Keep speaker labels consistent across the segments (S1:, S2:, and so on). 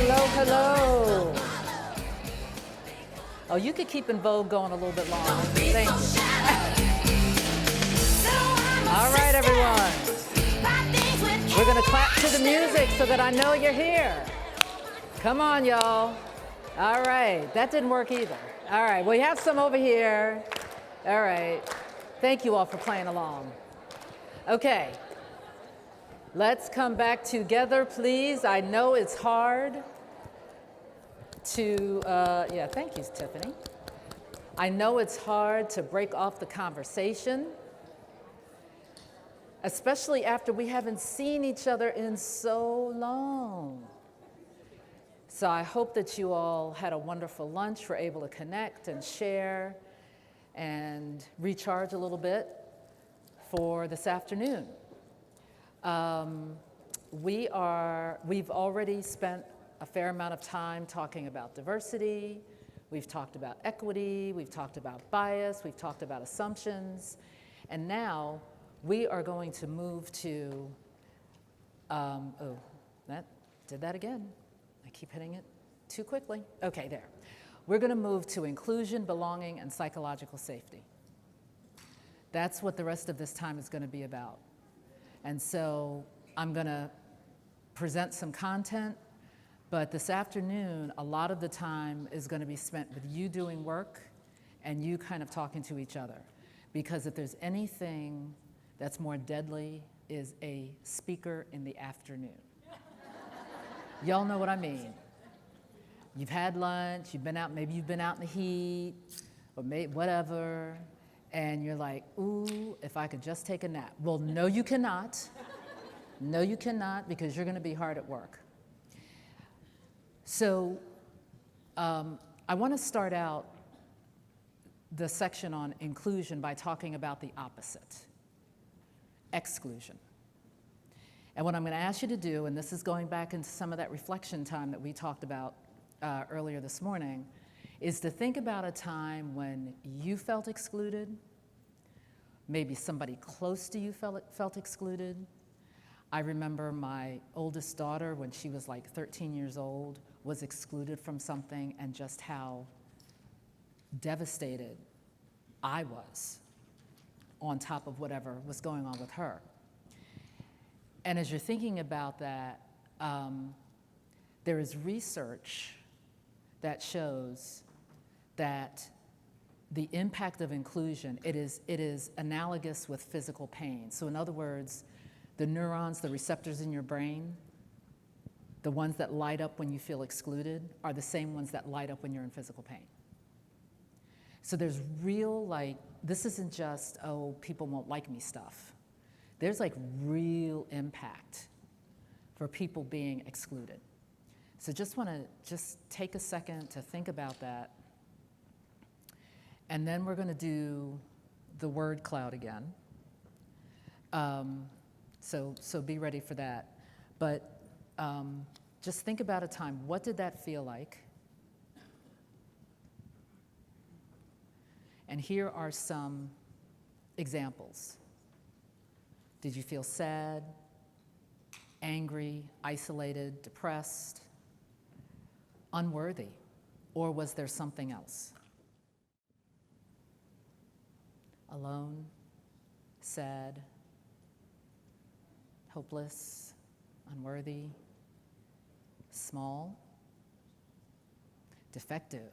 S1: Hello. Oh, you could keep In Vogue going a little bit longer. Thank you. All right, everyone. We're going to clap to the music so that I know you're here. Come on, y'all. All right. That didn't work either. All right. We have some over here. All right. Thank you all for playing along. Okay. Let's come back together, please. I know it's hard to, thank you, Tiffany. I know it's hard to break off the conversation, especially after we haven't seen each other in so long. So I hope that you all had a wonderful lunch, were able to connect and share and recharge a little bit for this afternoon. We've already spent a fair amount of time talking about diversity. We've talked about equity. We've talked about bias. We've talked about assumptions. And now we are going to move to, did that again. I keep hitting it too quickly. Okay, there. We're going to move to inclusion, belonging, and psychological safety. That's what the rest of this time is going to be about. And so I'm going to present some content, but this afternoon, a lot of the time is going to be spent with you doing work and you kind of talking to each other. Because if there's anything that's more deadly is a speaker in the afternoon. Y'all know what I mean. You've had lunch, you've been out, maybe you've been out in the heat, or whatever, and you're like, ooh, if I could just take a nap. Well, no, you cannot. No, you cannot, because you're going to be hard at work. So I want to start out the section on inclusion by talking about the opposite, exclusion. And what I'm going to ask you to do, and this is going back into some of that reflection time that we talked about earlier this morning, is to think about a time when you felt excluded, maybe somebody close to you felt excluded. I remember my oldest daughter, when she was like 13 years old, was excluded from something, and just how devastated I was on top of whatever was going on with her. And as you're thinking about that, there is research that shows that the impact of inclusion, it is analogous with physical pain. So in other words, the neurons, the receptors in your brain, the ones that light up when you feel excluded, are the same ones that light up when you're in physical pain. So there's real, this isn't just, oh, people won't like me stuff. There's real impact for people being excluded. So just want to take a second to think about that. And then we're going to do the word cloud again. So be ready for that. But just think about a time. What did that feel like? And here are some examples. Did you feel sad, angry, isolated, depressed, unworthy, or was there something else? Alone, sad, hopeless, unworthy, small, defective,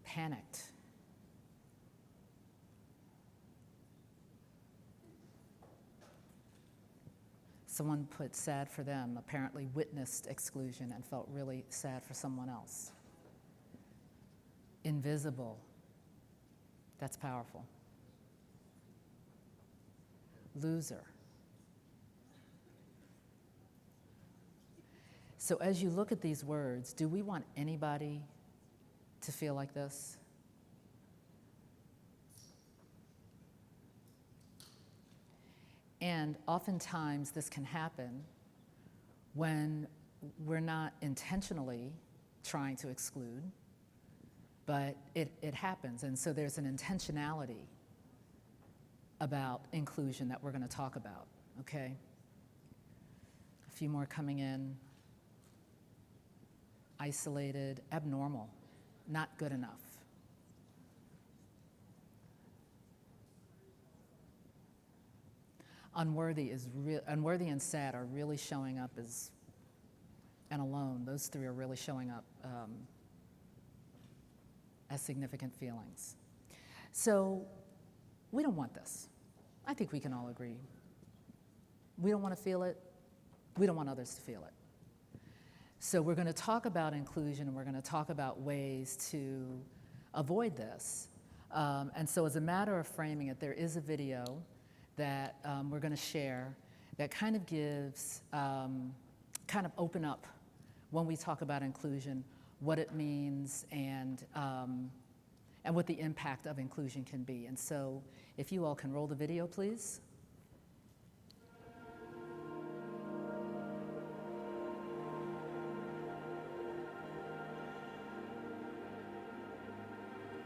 S1: panicked, someone put sad for them, apparently witnessed exclusion and felt really sad for someone else. Invisible, that's powerful. Loser. So as you look at these words, do we want anybody to feel like this? And oftentimes this can happen when we're not intentionally trying to exclude, but it happens. And so there's an intentionality about inclusion that we're going to talk about, okay? few more coming in. Isolated, abnormal, not good enough. Unworthy and sad are really showing up and alone, those three are really showing up as significant feelings. So we don't want this. I think we can all agree. We don't want to feel it. We don't want others to feel it. So we're going to talk about inclusion, and we're going to talk about ways to avoid this. And so as a matter of framing it, there is a video that we're going to share that kind of gives, kind of open up when we talk about inclusion, what it means and what the impact of inclusion can be. And so if you all can roll the video, please.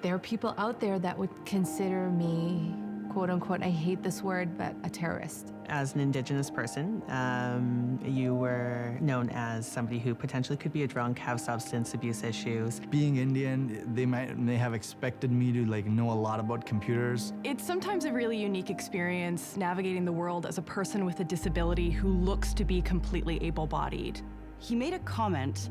S2: There are people out there that would consider me, quote unquote, I hate this word, but a terrorist.
S3: As an Indigenous person, you were known as somebody who potentially could be a drunk, have substance abuse issues.
S4: Being Indian, they may have expected me to know a lot about computers.
S5: It's sometimes a really unique experience navigating the world as a person with a disability who looks to be completely able-bodied.
S6: He made a comment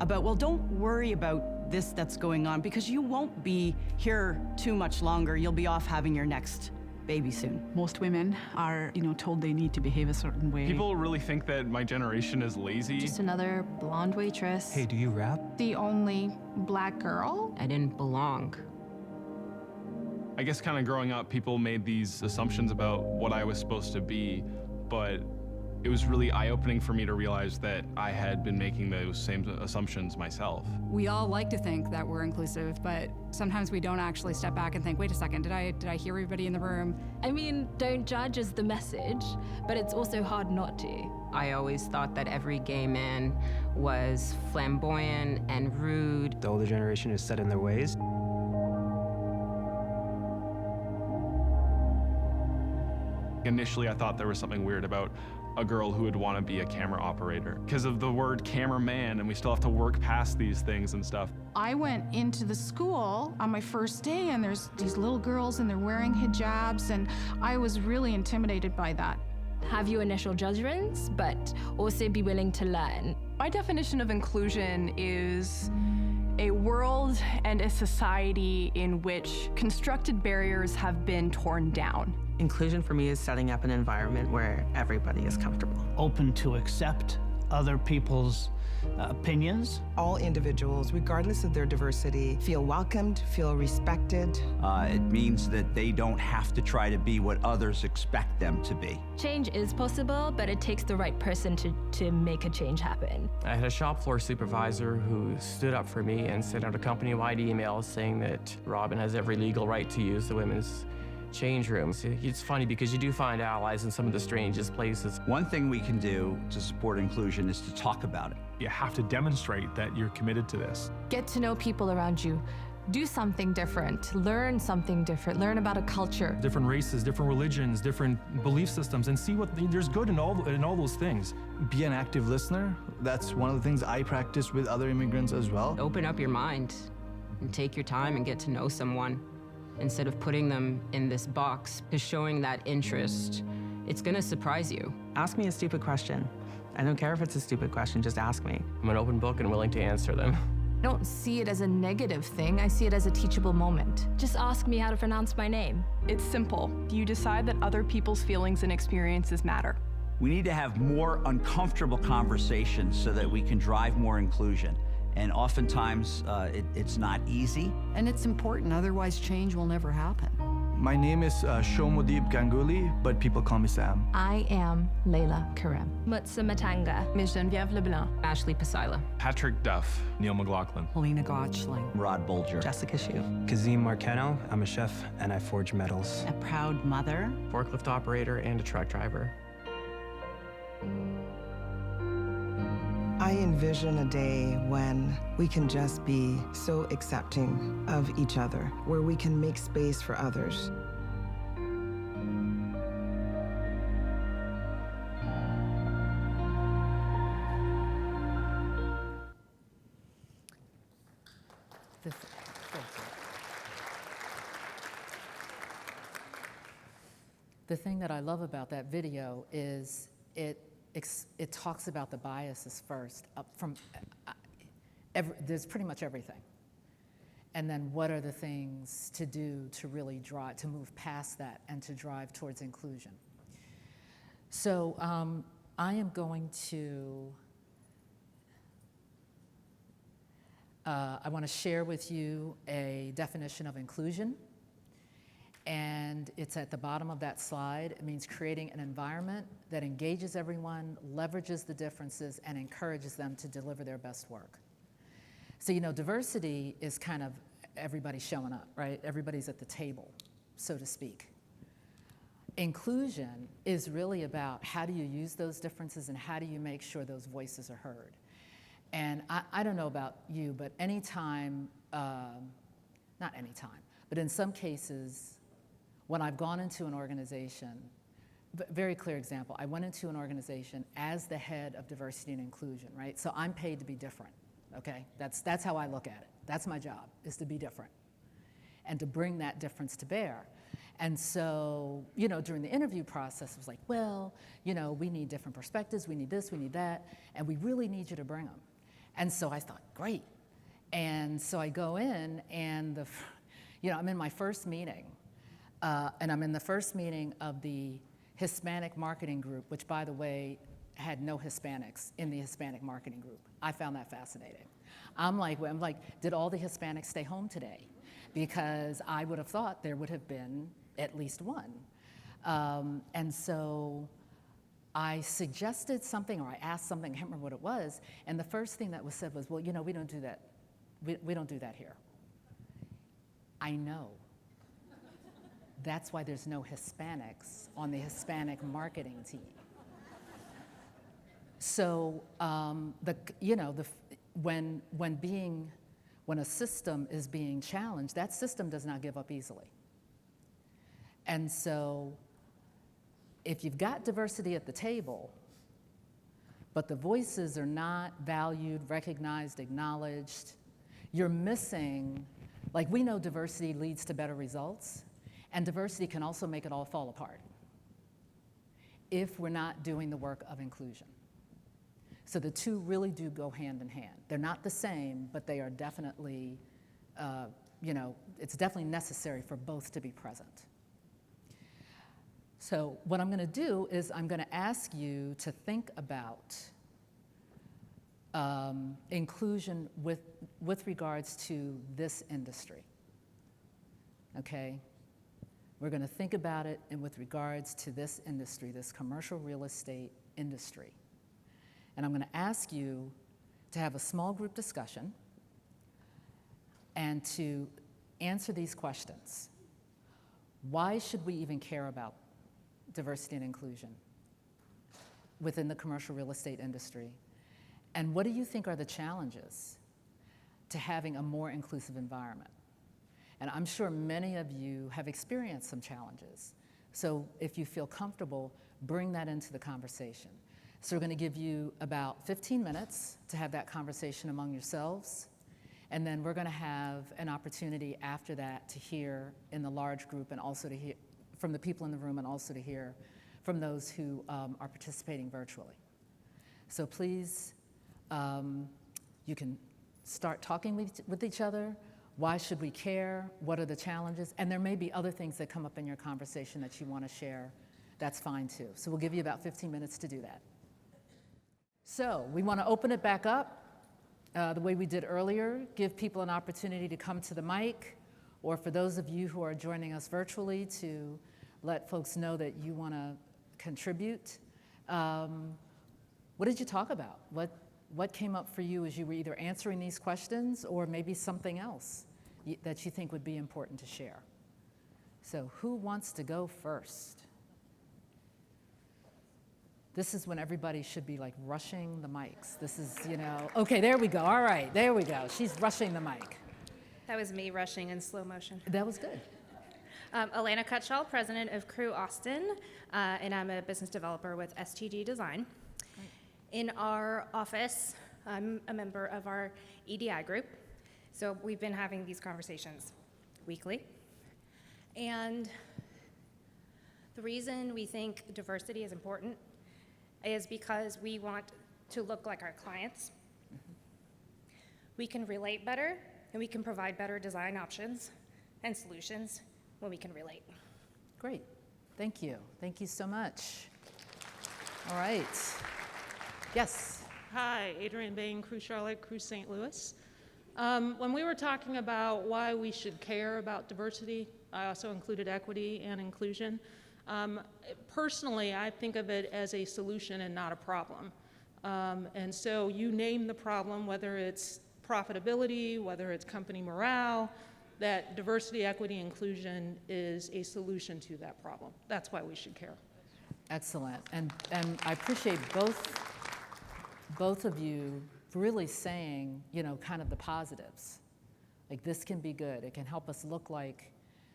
S6: about, well, don't worry about this that's going on because you won't be here too much longer. You'll be off having your next baby soon.
S7: Most women are, told they need to behave a certain way.
S8: People really think that my generation is lazy.
S2: Just another blonde waitress.
S9: Hey, do you rap?
S2: The only black girl.
S10: I didn't belong.
S8: I guess kind of growing up, people made these assumptions about what I was supposed to be, but it was really eye-opening for me to realize that I had been making those same assumptions myself.
S11: We all like to think that we're inclusive, but sometimes we don't actually step back and think, wait a second, did I hear everybody in the room?
S12: I mean, don't judge is the message, but it's also hard not to.
S10: I always thought that every gay man was flamboyant and rude.
S9: The older generation is set in their ways.
S8: Initially, I thought there was something weird about a girl who would want to be a camera operator because of the word cameraman, and we still have to work past these things and stuff.
S2: I went into the school on my first day, and there's these little girls, and they're wearing hijabs, and I was really intimidated by that.
S12: Have your initial judgments, but also be willing to learn.
S5: My definition of inclusion is a world and a society in which constructed barriers have been torn down.
S3: Inclusion for me is setting up an environment where everybody is comfortable.
S13: Open to accept other people's opinions.
S14: All individuals, regardless of their diversity, feel welcomed, feel respected.
S15: It means that they don't have to try to be what others expect them to be.
S12: Change is possible, but it takes the right person to make a change happen.
S16: I had a shop floor supervisor who stood up for me and sent out a company-wide email saying that Robin has every legal right to use the women's change rooms. It's funny because you do find allies in some of the strangest places.
S15: One thing we can do to support inclusion is to talk about it.
S17: You have to demonstrate that you're committed to this.
S2: Get to know people around you. Do something different. Learn something different. Learn about a culture.
S17: Different races, different religions, different belief systems, and see what there's good in all those things.
S4: Be an active listener. That's one of the things I practice with other immigrants as well.
S10: Open up your mind and take your time and get to know someone. Instead of putting them in this box, just showing that interest, it's gonna surprise you.
S3: Ask me a stupid question. I don't care if it's a stupid question, just ask me.
S16: I'm an open book and willing to answer them.
S2: I don't see it as a negative thing. I see it as a teachable moment.
S12: Just ask me how to pronounce my name.
S5: It's simple. You decide that other people's feelings and experiences matter.
S15: We need to have more uncomfortable conversations so that we can drive more inclusion. And oftentimes, it's not easy.
S7: And it's important, otherwise change will never happen.
S4: My name is Shomodeep Ganguly, but people call me Sam.
S2: I am Layla Karem.
S12: Mutsa Matanga.
S5: Ms. Geneviève Leblanc.
S10: Ashley Pasila.
S8: Patrick Duff. Neil McLaughlin.
S7: Helena Gotchling.
S15: Rod Bolger.
S3: Jessica Shue.
S9: Kazim Marcano. I'm a chef and I forge metals.
S6: A proud mother.
S16: Forklift operator and a truck driver.
S14: I envision a day when we can just be so accepting of each other, where we can make space for others.
S1: Thank you. The thing that I love about that video is it talks about the biases first, up from there's pretty much everything. And then what are the things to do to really drive, to move past that and to drive towards inclusion. So I am going to, I want to share with you a definition of inclusion. And it's at the bottom of that slide. It means creating an environment that engages everyone, leverages the differences, and encourages them to deliver their best work. So, you know, diversity is kind of everybody showing up, right? Everybody's at the table, so to speak. Inclusion is really about how do you use those differences and how do you make sure those voices are heard. And I don't know about you, but anytime, not anytime, but in some cases, when I've gone into an organization, very clear example, I went into an organization as the head of diversity and inclusion, right? So I'm paid to be different, okay? That's how I look at it. That's my job, is to be different and to bring that difference to bear. And so, you know, during the interview process, it was like, well, you know, we need different perspectives, we need this, we need that, and we really need you to bring them. And so I thought, great. And so I go in and, you know, I'm in my first meeting, and I'm in the first meeting of the Hispanic marketing group, which, by the way, had no Hispanics in the Hispanic marketing group. I found that fascinating. I'm like, did all the Hispanics stay home today? Because I would have thought there would have been at least one. And so I suggested something, or I asked something, I can't remember what it was, and the first thing that was said was, well, you know, we don't do that. We don't do that here. I know. That's why there's no Hispanics on the Hispanic marketing team. So, when a system is being challenged, that system does not give up easily. And so, if you've got diversity at the table, but the voices are not valued, recognized, acknowledged, you're missing, like we know diversity leads to better results, and diversity can also make it all fall apart if we're not doing the work of inclusion. So the two really do go hand in hand. They're not the same, but they are definitely, it's definitely necessary for both to be present. So what I'm going to do is I'm going to ask you to think about inclusion with regards to this industry, okay? We're going to think about it and with regards to this industry, this commercial real estate industry. And I'm going to ask you to have a small group discussion and to answer these questions. Why should we even care about diversity and inclusion within the commercial real estate industry? And what do you think are the challenges to having a more inclusive environment? And I'm sure many of you have experienced some challenges. So if you feel comfortable, bring that into the conversation. So we're going to give you about 15 minutes to have that conversation among yourselves. And then we're going to have an opportunity after that to hear in the large group and also to hear from the people in the room and also to hear from those who are participating virtually. So please, you can start talking with each other. Why should we care? What are the challenges? And there may be other things that come up in your conversation that you want to share. That's fine too. So we'll give you about 15 minutes to do that. So we want to open it back up the way we did earlier, give people an opportunity to come to the mic, or for those of you who are joining us virtually, to let folks know that you want to contribute. What did you talk about? What came up for you as you were either answering these questions or maybe something else that you think would be important to share? So who wants to go first? This is when everybody should be like rushing the mics. This is, okay, there we go. All right, there we go. She's rushing the mic.
S18: That was me rushing in slow motion.
S1: That was good.
S18: Elena Cutshall, president of Crew Austin, and I'm a business developer with STG Design. In our office, I'm a member of our EDI group. So we've been having these conversations weekly. And the reason we think diversity is important is because we want to look like our clients. We can relate better, and we can provide better design options and solutions when we can relate.
S1: Great. Thank you. Thank you so much. All right. Yes.
S19: Hi, Adrienne Bain, Crew Charlotte, Crew St. Louis. When we were talking about why we should care about diversity, I also included equity and inclusion. Personally, I think of it as a solution and not a problem. And so you name the problem, whether it's profitability, whether it's company morale, that diversity, equity, inclusion is a solution to that problem. That's why we should care.
S1: Excellent. And I appreciate both of you really saying, you know, kind of the positives. Like, this can be good. It can help us look like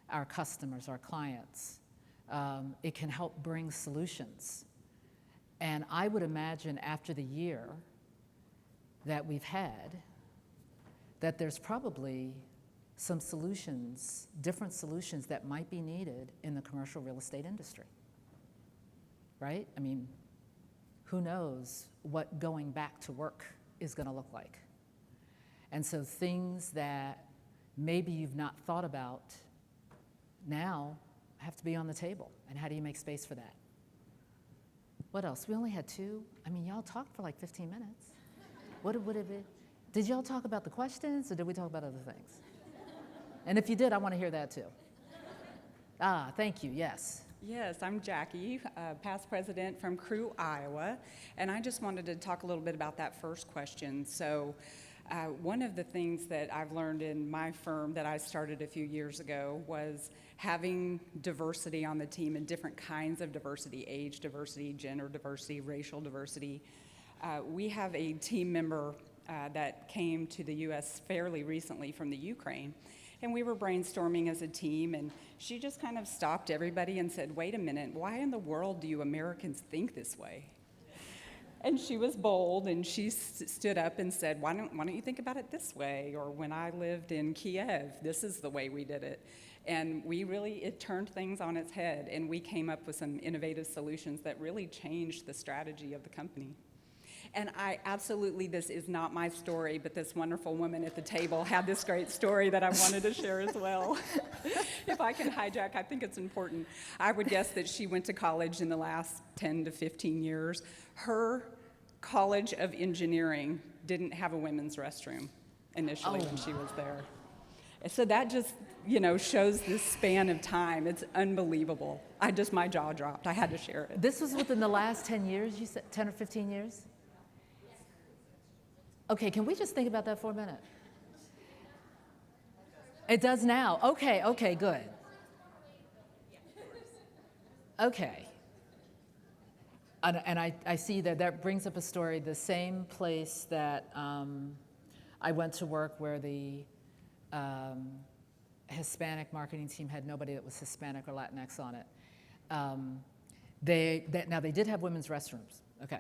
S1: our customers, our clients. It can help bring solutions. And I would imagine after the year that we've had, that there's probably some solutions, different solutions that might be needed in the commercial real estate industry, right? I mean, who knows what going back to work is going to look like. And so things that maybe you've not thought about now have to be on the table. And how do you make space for that? What else? We only had 2. I mean, y'all talked for like 15 minutes. What would it be? Did y'all talk about the questions, or did we talk about other things? And if you did, I want to hear that too. Thank you, yes.
S20: Yes, I'm Jackie, past president from Crew, Iowa, and I just wanted to talk a little bit about that first question. So one of the things that I've learned in my firm that I started a few years ago was having diversity on the team, and different kinds of diversity: age diversity, gender diversity, racial diversity. We have a team member that came to the U.S. fairly recently from the Ukraine. And we were brainstorming as a team, and she just kind of stopped everybody and said, wait a minute, why in the world do you Americans think this way? And she was bold, and she stood up and said, why don't you think about it this way? Or when I lived in Kiev, this is the way we did it. And it turned things on its head, and we came up with some innovative solutions that really changed the strategy of the company. And this is not my story, but this wonderful woman at the table had this great story that I wanted to share as well. If I can hijack, I think it's important. I would guess that she went to college in the last 10 to 15 years. Her College of Engineering didn't have a women's restroom initially when she was there. So that just, shows this span of time. It's unbelievable. My jaw dropped. I had to share it.
S1: This was within the last 10 years, you said 10 or 15 years? Okay, can we just think about that for a minute? It does now. Okay, good. Okay. And I see that brings up a story, the same place that I went to work, where the Hispanic marketing team had nobody that was Hispanic or Latinx on it. Now they did have women's restrooms, okay.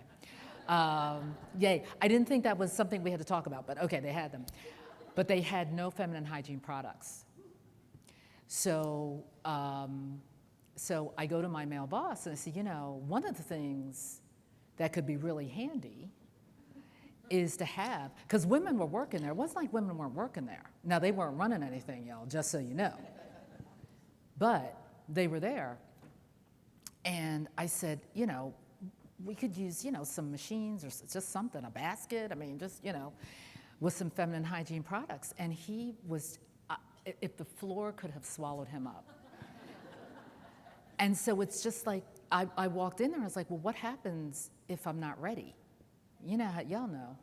S1: Yay. I didn't think that was something we had to talk about, but okay, they had them. But they had no feminine hygiene products. So I go to my male boss and I say, one of the things that could be really handy is to have, because women were working there. It wasn't like women weren't working there. Now, they weren't running anything, y'all, just so you know. But they were there. And I said, we could use, some machines or just something, a basket, with some feminine hygiene products. And he was, if the floor could have swallowed him up. And so it's just like, I walked in there and I was like, well, what happens if I'm not ready? Y'all know.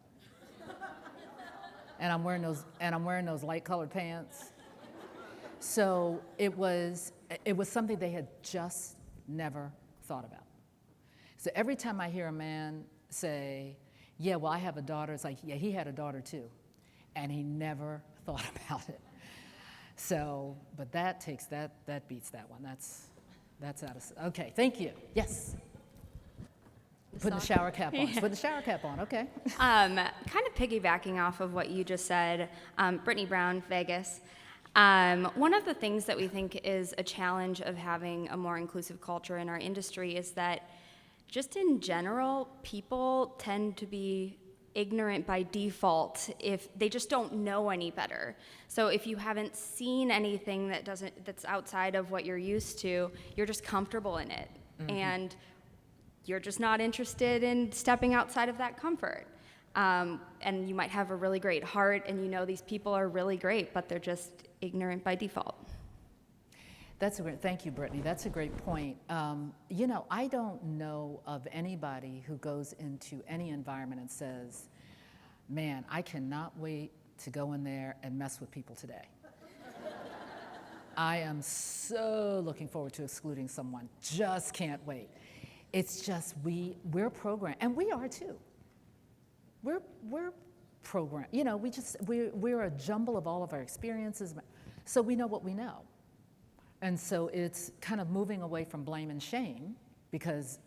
S1: And I'm wearing those light colored pants. So it was something they had just never thought about. So every time I hear a man say, yeah, well, I have a daughter, it's like, yeah, he had a daughter too. And he never thought about it. So, but that beats that one. That's out of, okay, thank you. Yes? Putting the shower cap on. Put the shower cap on, okay.
S21: Kind of piggybacking off of what you just said, Brittany Brown, Vegas. One of the things that we think is a challenge of having a more inclusive culture in our industry is that just in general, people tend to be ignorant by default if they just don't know any better. So if you haven't seen anything that's outside of what you're used to, you're just comfortable in it. Mm-hmm. And you're just not interested in stepping outside of that comfort. And you might have a really great heart and you know these people are really great, but they're just ignorant by default.
S1: Thank you, Brittany. That's a great point. You know, I don't know of anybody who goes into any environment and says, man, I cannot wait to go in there and mess with people today. I am so looking forward to excluding someone. Just can't wait. It's just we're programmed, and we are too. We're programmed. You know, we're a jumble of all of our experiences, so we know what we know. And so it's kind of moving away from blame and shame, because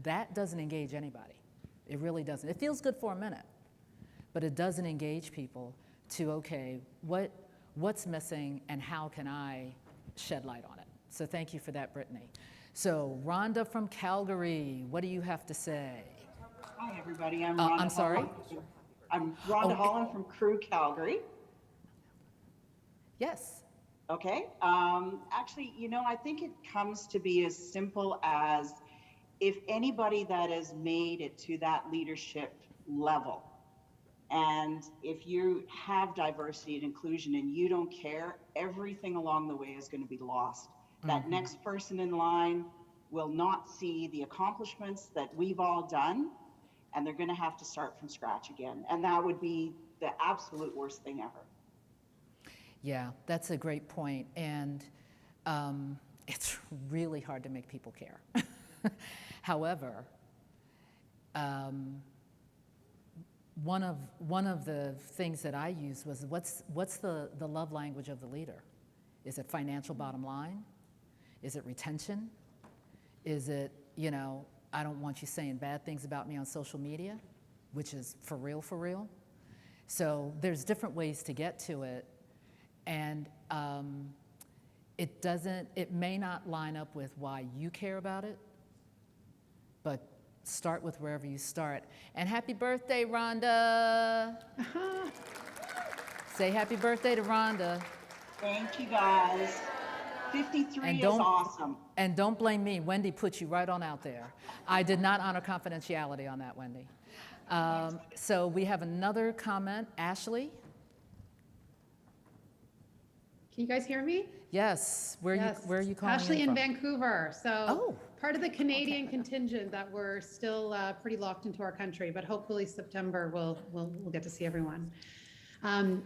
S1: that doesn't engage anybody. It really doesn't. It feels good for a minute, but it doesn't engage people to, okay, what's missing and how can I shed light on it? So thank you for that, Brittany. So Rhonda from Calgary, what do you have to say?
S22: Hi, everybody. I'm Rhonda
S1: I'm sorry?
S22: Holland. I'm Rhonda Holland from Crew, Calgary.
S1: Yes.
S22: Okay. Actually, you know, I think it comes to be as simple as if anybody that has made it to that leadership level, and if you have diversity and inclusion and you don't care, everything along the way is going to be lost. That next person in line will not see the accomplishments that we've all done, and they're going to have to start from scratch again. And that would be the absolute worst thing ever.
S1: Yeah, that's a great point. And it's really hard to make people care. However, one of the things that I used was what's the love language of the leader? Is it financial bottom line? Is it retention? Is it, you know, I don't want you saying bad things about me on social media, which is for real. So there's different ways to get to it. And it may not line up with why you care about it, but start with wherever you start. And happy birthday, Rhonda. Say happy birthday to Rhonda.
S22: Thank you, guys. 53 is awesome.
S1: And don't blame me. Wendy put you right on out there. I did not honor confidentiality on that, Wendy. So we have another comment. Ashley?
S23: Can you guys hear me?
S1: Yes. Where are you calling
S23: Ashley
S1: in
S23: in
S1: from?
S23: Vancouver. So part of the Canadian contingent that we're still pretty locked into our country, but hopefully September we'll get to see everyone. You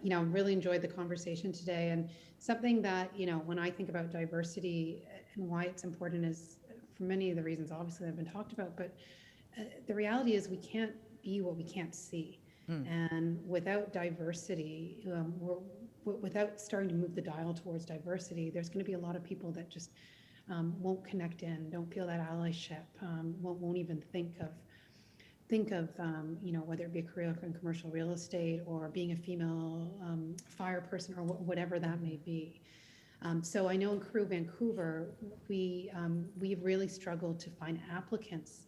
S23: know, really enjoyed the conversation today, and something that, you know, when I think about diversity and why it's important is for many of the reasons obviously that have been talked about, but the reality is we can't be what we can't see. And without diversity, without starting to move the dial towards diversity, there's going to be a lot of people that just won't connect in, don't feel that allyship, won't even think of you know, whether it be a career in commercial real estate or being a female fire person or whatever that may be. So I know in Crew Vancouver, we've really struggled to find applicants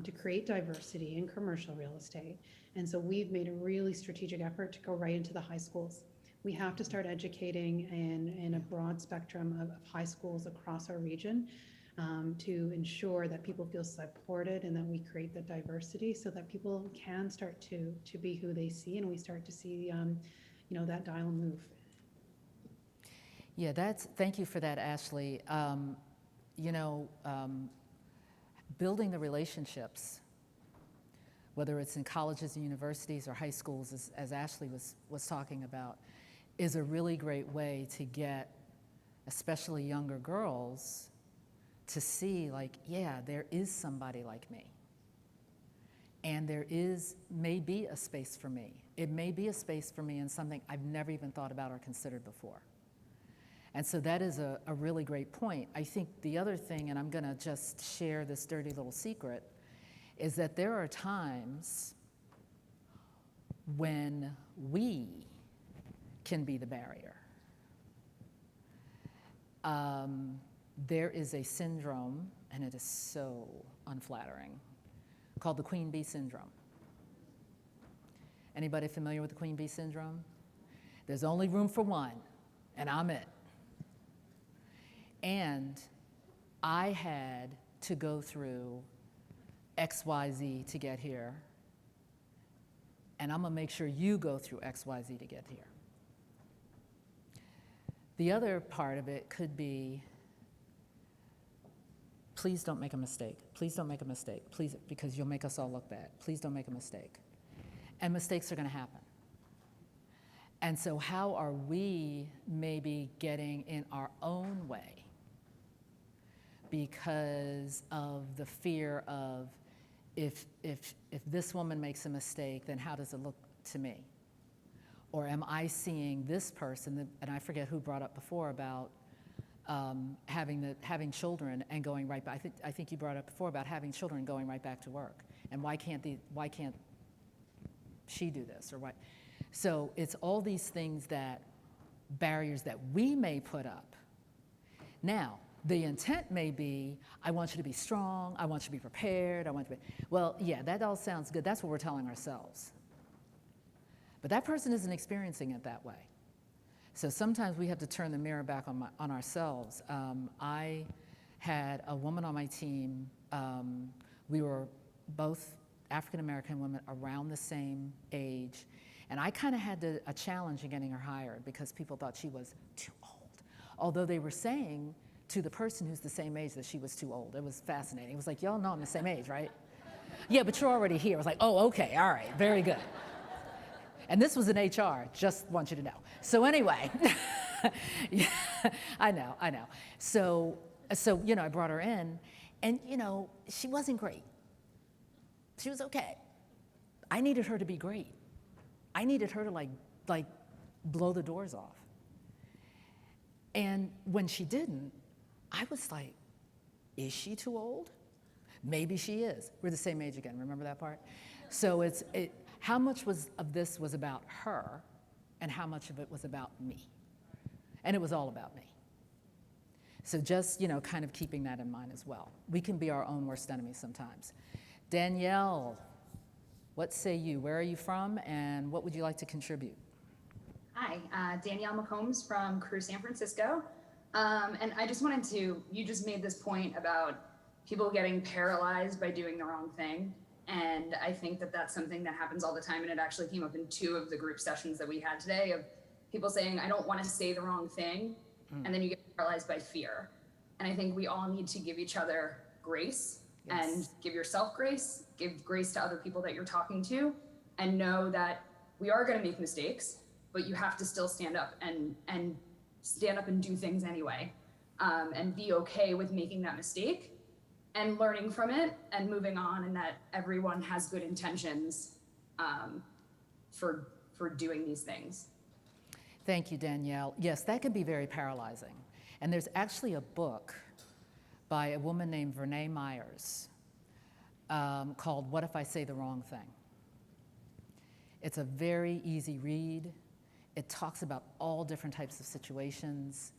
S23: to create diversity in commercial real estate. And so we've made a really strategic effort to go right into the high schools. We have to start educating in a broad spectrum of high schools across our region to ensure that people feel supported and that we create the diversity so that people can start to be who they see, and we start to see you know, that dial move.
S1: Yeah, thank you for that, Ashley. You know, building the relationships, whether it's in colleges and universities or high schools, as Ashley was talking about, is a really great way to get, especially younger girls, to see, like, yeah, there is somebody like me. And there may be a space for me. It may be a space for me in something I've never even thought about or considered before. And so that is a really great point. I think the other thing, and I'm gonna just share this dirty little secret, is that there are times when we can be the barrier. There is a syndrome, and it is so unflattering, called the queen bee syndrome. Anybody familiar with the queen bee syndrome? There's only room for one, and I'm it. And I had to go through XYZ to get here, and I'm gonna make sure you go through XYZ to get here. The other part of it could be, please don't make a mistake. Please don't make a mistake. Please, because you'll make us all look bad. Please don't make a mistake. And mistakes are gonna happen. And so how are we maybe getting in our own way because of the fear of, if this woman makes a mistake, then how does it look to me? Or am I seeing this person, and I forget who brought up before about having children and going right back. I think you brought up before about having children and going right back to work. And why can't she do this, or why? So it's all these things, that barriers that we may put up. Now, the intent may be, I want you to be strong, I want you to be prepared, I want you to be, well, yeah, that all sounds good. That's what we're telling ourselves. But that person isn't experiencing it that way. So sometimes we have to turn the mirror back on ourselves. I had a woman on my team. We were both African-American women around the same age. And I kind of had a challenge in getting her hired because people thought she was too old. Although they were saying to the person who's the same age that she was too old. It was fascinating. It was like, y'all know I'm the same age, right? Yeah, but you're already here. I was like, oh, okay, all right, very good. And this was in HR, just want you to know. So anyway, yeah, I know. So, you know, I brought her in, and, you know, she wasn't great. She was okay. I needed her to be great. I needed her to like blow the doors off. And when she didn't, I was like, is she too old? Maybe she is. We're the same age again, remember that part? So how much of this was about her, and how much of it was about me? And it was all about me. So just, you know, kind of keeping that in mind as well. We can be our own worst enemies sometimes. Danielle, what say you? Where are you from, and what would you like to contribute?
S11: Hi, Danielle McCombs from Crew San Francisco. And I just wanted to, you just made this point about people getting paralyzed by doing the wrong thing. And I think that that's something that happens all the time. And it actually came up in 2 of the group sessions that we had today, of people saying, I don't want to say the wrong thing. And then you get paralyzed by fear. And I think we all need to give each other grace. Yes. And give yourself grace, give grace to other people that you're talking to, and know that we are going to make mistakes, but you have to still stand up and stand up and do things anyway, and be okay with making that mistake and learning from it and moving on, and that everyone has good intentions for doing these things.
S1: Thank you, Danielle. Yes, that can be very paralyzing. And there's actually a book by a woman named Renee Myers called What If I Say the Wrong Thing? It's a very easy read. It talks about all different types of situations.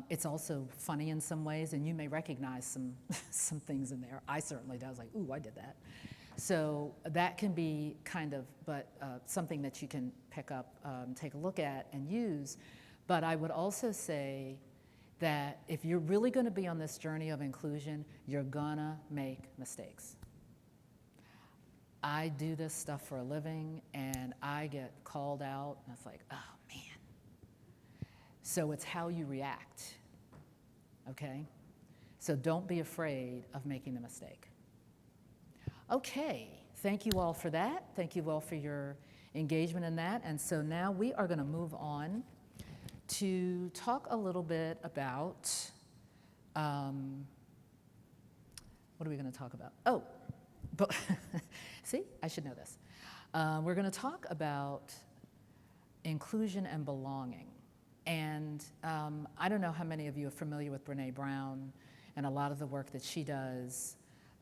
S1: It's also funny in some ways, and you may recognize some things in there. I certainly did. I was like, ooh, I did that. So that can be kind of, something that you can pick up, take a look at, and use. But I would also say that if you're really going to be on this journey of inclusion, you're gonna make mistakes. I do this stuff for a living, and I get called out, and it's like, oh man. So it's how you react, okay? So don't be afraid of making the mistake. Okay, thank you all for that. Thank you all for your engagement in that. And so now we are gonna move on to talk a little bit about, what are we going to talk about? Oh, but see, I should know this. We're going to talk about inclusion and belonging. And I don't know how many of you are familiar with Brené Brown and a lot of the work that she does.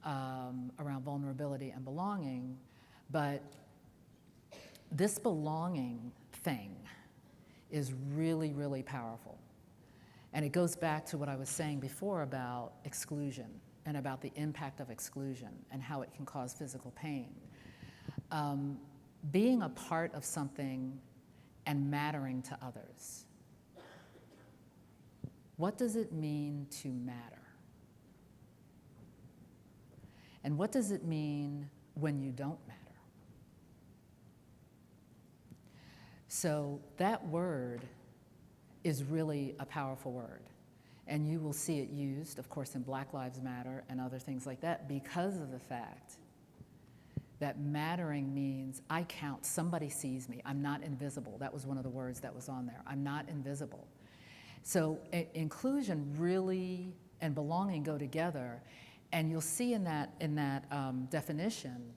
S1: around vulnerability and belonging, but this belonging thing is really, really powerful. And it goes back to what I was saying before about exclusion and about the impact of exclusion and how it can cause physical pain. Being a part of something and mattering to others. What does it mean to matter? And what does it mean when you don't matter? So that word is really a powerful word. And you will see it used, of course, in Black Lives Matter and other things like that because of the fact that mattering means I count, somebody sees me, I'm not invisible. That was one of the words that was on there. I'm not invisible. So inclusion really and belonging go together, and you'll see in that definition,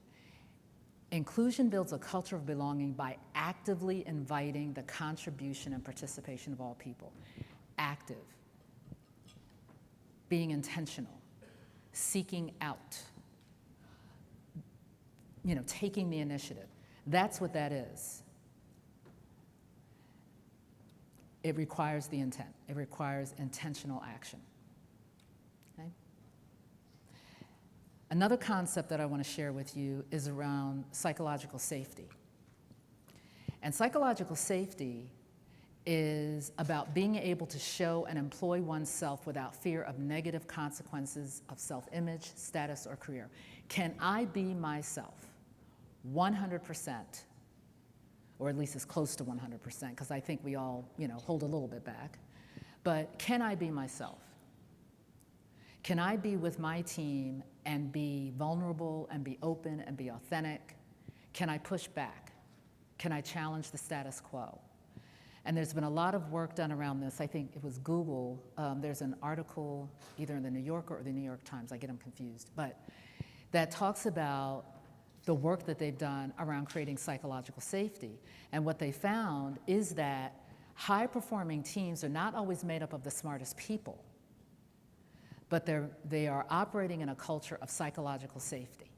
S1: inclusion builds a culture of belonging by actively inviting the contribution and participation of all people. Active, being intentional, seeking out, taking the initiative. That's what that is. It requires the intent. It requires intentional action. Okay? Another concept that I want to share with you is around psychological safety. And psychological safety is about being able to show and employ oneself without fear of negative consequences of self-image, status, or career. Can I be myself 100%, or at least as close to 100%, because I think we all, hold a little bit back. But can I be myself? Can I be with my team and be vulnerable and be open and be authentic? Can I push back? Can I challenge the status quo? And there's been a lot of work done around this. I think it was Google. There's an article either in the New Yorker or the New York Times, I get them confused, but that talks about the work that they've done around creating psychological safety. And what they found is that high-performing teams are not always made up of the smartest people, but they are operating in a culture of psychological safety.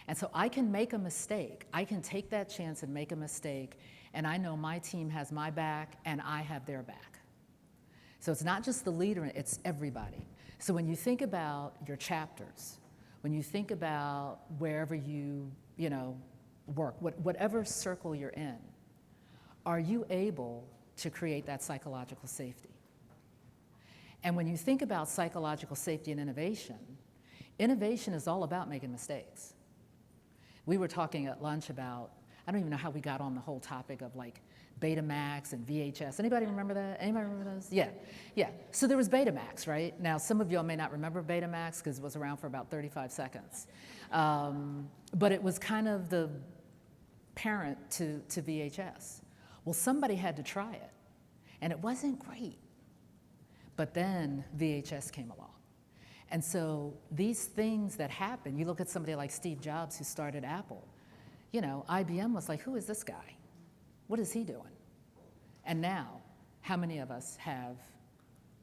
S1: And so I can make a mistake. I can take that chance and make a mistake, and I know my team has my back and I have their back. So it's not just the leader, it's everybody. So when you think about your chapters, when you think about wherever you work, whatever circle you're in, are you able to create that psychological safety? And when you think about psychological safety and innovation is all about making mistakes. We were talking at lunch about, I don't even know how we got on the whole topic of like Betamax and VHS. Anybody remember that? Anybody remember those? Yeah. So there was Betamax, right? Now, some of y'all may not remember Betamax because it was around for about 35 seconds. But it was kind of the parent to VHS. Well, somebody had to try it, and it wasn't great. But then VHS came along. And so these things that happen, you look at somebody like Steve Jobs who started Apple. IBM was like, who is this guy? What is he doing? And now, how many of us have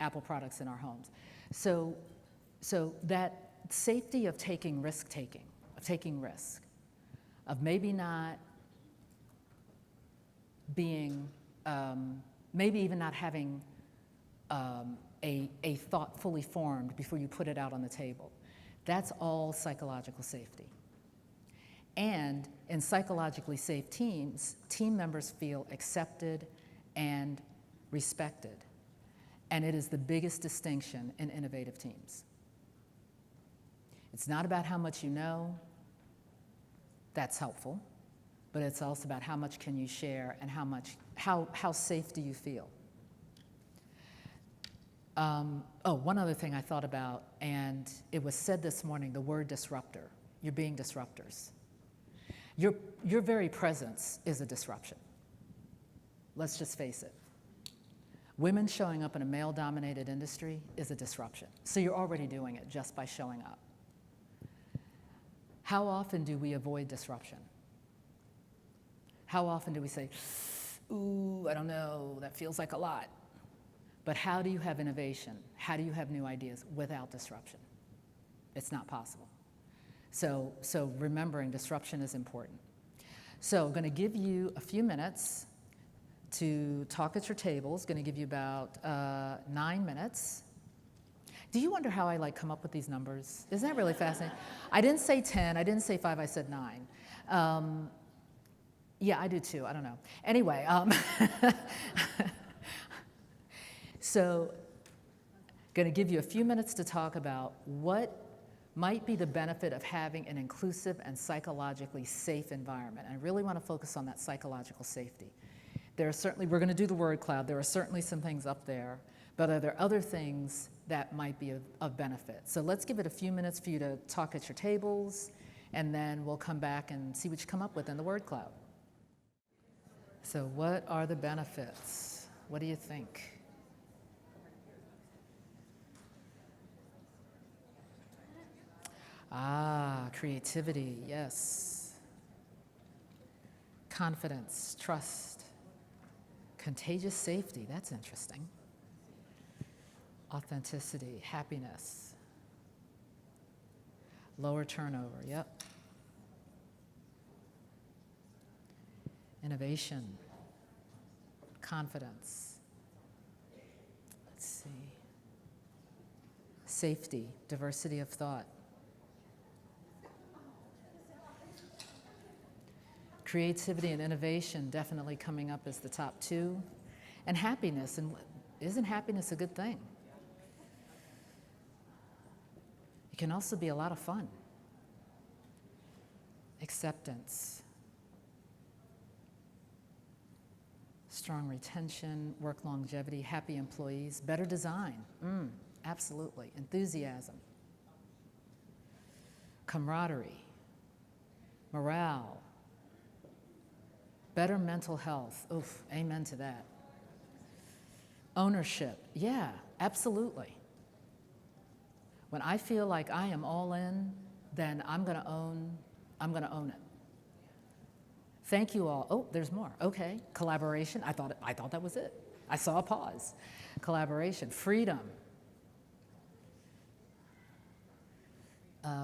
S1: Apple products in our homes? So that safety of taking risk, of maybe not being, maybe even not having a thought fully formed before you put it out on the table. That's all psychological safety. And in psychologically safe teams, team members feel accepted and respected. And it is the biggest distinction in innovative teams. It's not about how much you know, that's helpful, but it's also about how much can you share and how safe do you feel. One other thing I thought about, and it was said this morning, the word disruptor. You're being disruptors. Your very presence is a disruption. Let's just face it. Women showing up in a male-dominated industry is a disruption. So you're already doing it just by showing up. How often do we avoid disruption? How often do we say, ooh, I don't know, that feels like a lot. But how do you have innovation? How do you have new ideas without disruption? It's not possible. So remembering disruption is important. So I'm going to give you a few minutes to talk at your tables. Going to give you about 9 minutes. Do you wonder how I come up with these numbers? Isn't that really fascinating? I didn't say 10, I didn't say 5, I said 9. Yeah, I do too, I don't know. Anyway, so going to give you a few minutes to talk about what might be the benefit of having an inclusive and psychologically safe environment. And I really want to focus on that psychological safety. There are certainly, we're going to do the word cloud, there are certainly some things up there, but are there other things that might be of benefit? So let's give it a few minutes for you to talk at your tables, and then we'll come back and see what you come up with in the word cloud. So what are the benefits? What do you think? Creativity, yes. Confidence, trust. Contagious safety, that's interesting. Authenticity, happiness. Lower turnover, yep. Innovation, confidence. Let's see. Safety, diversity of thought. Creativity and innovation definitely coming up as the top 2. And happiness, and isn't happiness a good thing? It can also be a lot of fun. Acceptance. Strong retention, work longevity, happy employees, better design, absolutely. Enthusiasm. Camaraderie. Morale. Better mental health. Oof, amen to that. Ownership. Yeah, absolutely. When I feel like I am all in, then I'm going to own it. Thank you all. Oh, there's more. Okay. Collaboration. I thought that was it. I saw a pause. Collaboration. Freedom.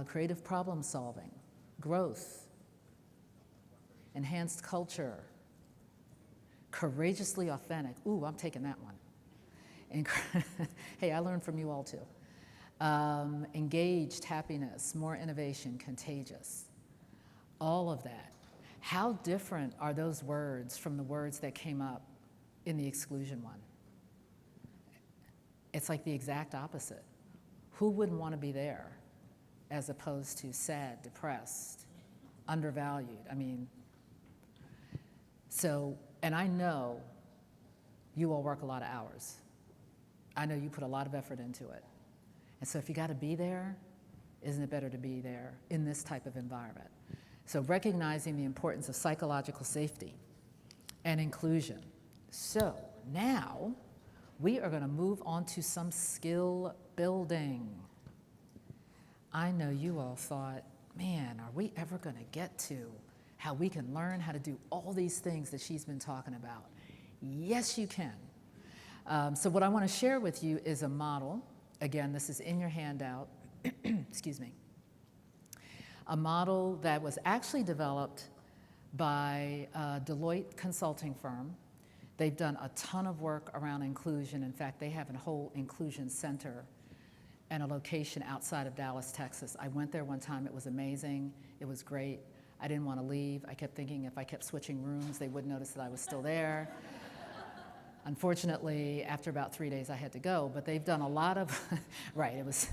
S1: Creative problem solving. Growth. Enhanced culture, courageously authentic. Ooh, I'm taking that one. Hey, I learned from you all too. Engaged, happiness, more innovation, contagious. All of that. How different are those words from the words that came up in the exclusion one? It's like the exact opposite. Who wouldn't want to be there as opposed to sad, depressed, undervalued? I mean, so, and I know you all work a lot of hours. I know you put a lot of effort into it. And so if you got to be there, isn't it better to be there in this type of environment? So recognizing the importance of psychological safety and inclusion. So now we are going to move on to some skill building. I know you all thought, man, are we ever going to get to how we can learn how to do all these things that she's been talking about? Yes, you can. So what I want to share with you is a model. Again, this is in your handout. Excuse me. A model that was actually developed by a Deloitte consulting firm. They've done a ton of work around inclusion. In fact, they have a whole inclusion center and a location outside of Dallas, Texas. I went there one time. It was amazing. It was great. I didn't want to leave. I kept thinking if I kept switching rooms, they would notice that I was still there. Unfortunately, after about 3 days, I had to go. But they've done a lot of, right, it was,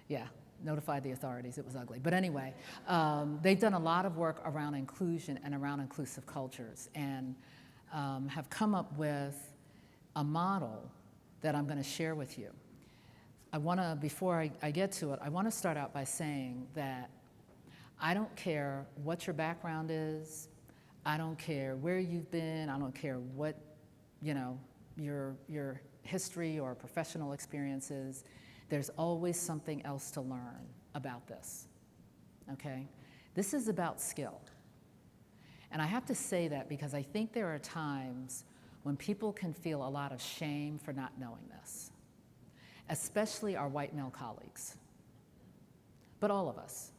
S1: yeah, notified the authorities. It was ugly. But anyway, they've done a lot of work around inclusion and around inclusive cultures, and have come up with a model that I'm going to share with you. I want to, before I get to it, I want to start out by saying that I don't care what your background is, I don't care where you've been, I don't care what, you know, your history or professional experiences. There's always something else to learn about this, okay? This is about skill. And I have to say that because I think there are times when people can feel a lot of shame for not knowing this, especially our white male colleagues. but all of us.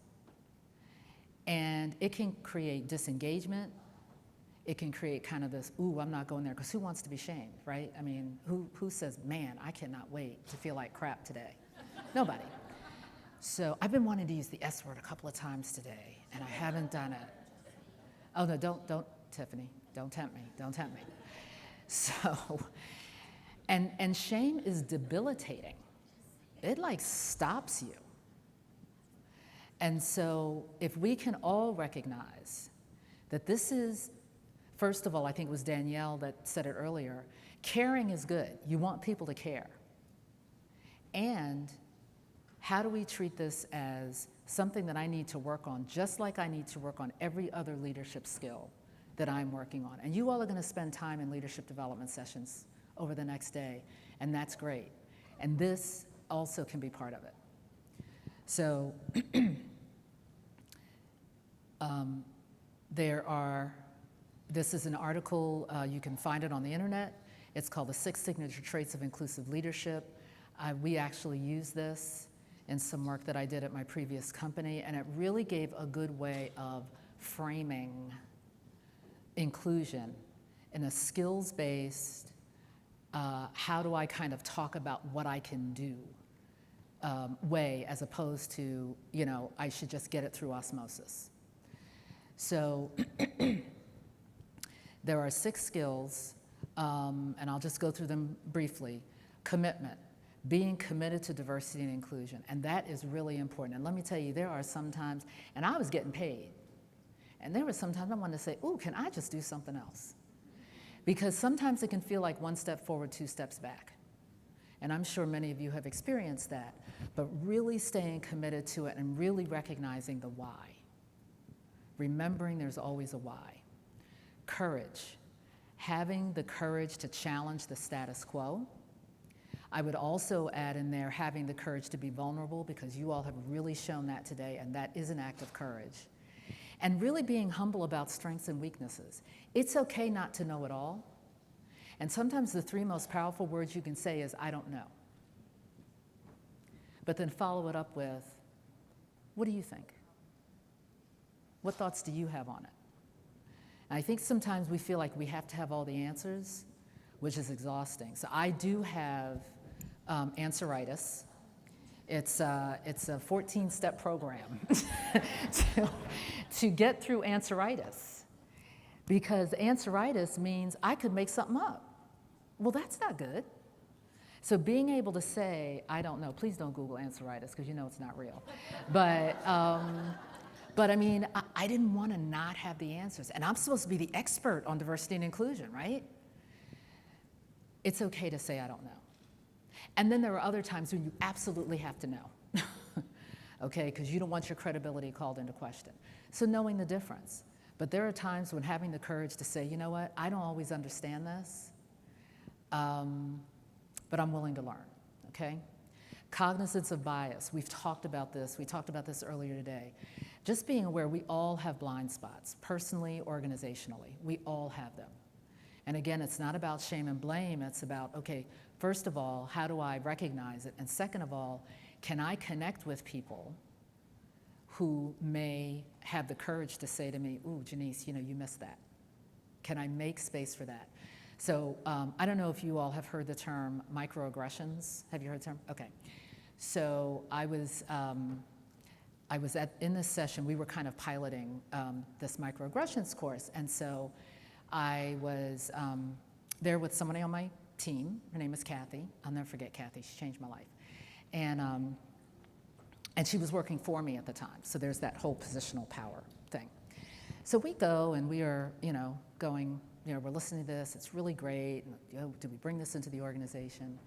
S1: And it can create disengagement. It can create kind of this, ooh, I'm not going there, because who wants to be shamed, right? I mean, who says, man, I cannot wait to feel like crap today? Nobody. So I've been wanting to use the S word a couple of times today, and I haven't done it. Oh no, don't, Tiffany, don't tempt me, don't tempt me. So, and shame is debilitating. It like stops you. And so if we can all recognize that this is, first of all, I think it was Danielle that said it earlier, caring is good. You want people to care. And how do we treat this as something that I need to work on, just like I need to work on every other leadership skill that I'm working on? And you all are going to spend time in leadership development sessions over the next day, and that's great. And this also can be part of it. So this is an article, you can find it on the internet. It's called The 6 Signature Traits of Inclusive Leadership. We actually use this in some work that I did at my previous company, and it really gave a good way of framing inclusion in a skills-based, how do I kind of talk about what I can do way, as opposed to, I should just get it through osmosis. So there are 6 skills, and I'll just go through them briefly. Commitment, being committed to diversity and inclusion, and that is really important. And let me tell you, there are some times, and I was getting paid, and there were some times I wanted to say, ooh, can I just do something else? Because sometimes it can feel like 1 step forward, 2 steps back. And I'm sure many of you have experienced that, but really staying committed to it and really recognizing the why. Remembering there's always a why. Courage, having the courage to challenge the status quo. I would also add in there having the courage to be vulnerable, because you all have really shown that today, and that is an act of courage. And really being humble about strengths and weaknesses. It's okay not to know it all. And sometimes the 3 most powerful words you can say is, I don't know. But then follow it up with, what do you think? What thoughts do you have on it? And I think sometimes we feel like we have to have all the answers, which is exhausting. So I do have answeritis. It's a 14-step program to get through answeritis. Because answeritis means I could make something up. Well, that's not good. So being able to say, I don't know, please don't Google answeritis, because you know it's not real. But I mean, I didn't want to not have the answers. And I'm supposed to be the expert on diversity and inclusion, right? It's okay to say I don't know. And then there are other times when you absolutely have to know, okay? Because you don't want your credibility called into question. So knowing the difference. But there are times when having the courage to say, you know what, I don't always understand this, but I'm willing to learn, okay? Cognizance of bias, we've talked about this. We talked about this earlier today. Just being aware we all have blind spots, personally, organizationally. We all have them. And again, it's not about shame and blame. It's about, okay, first of all, how do I recognize it? And second of all, can I connect with people who may have the courage to say to me, ooh, Janese, you missed that. Can I make space for that? So I don't know if you all have heard the term microaggressions. Have you heard the term? Okay. So I was in this session, we were kind of piloting this microaggressions course. And so I was there with somebody on my team. Her name is Kathy. I'll never forget Kathy. She changed my life. And she was working for me at the time. So there's that whole positional power thing. So we go and we are, going, we're listening to this. It's really great. And, do we bring this into the organization?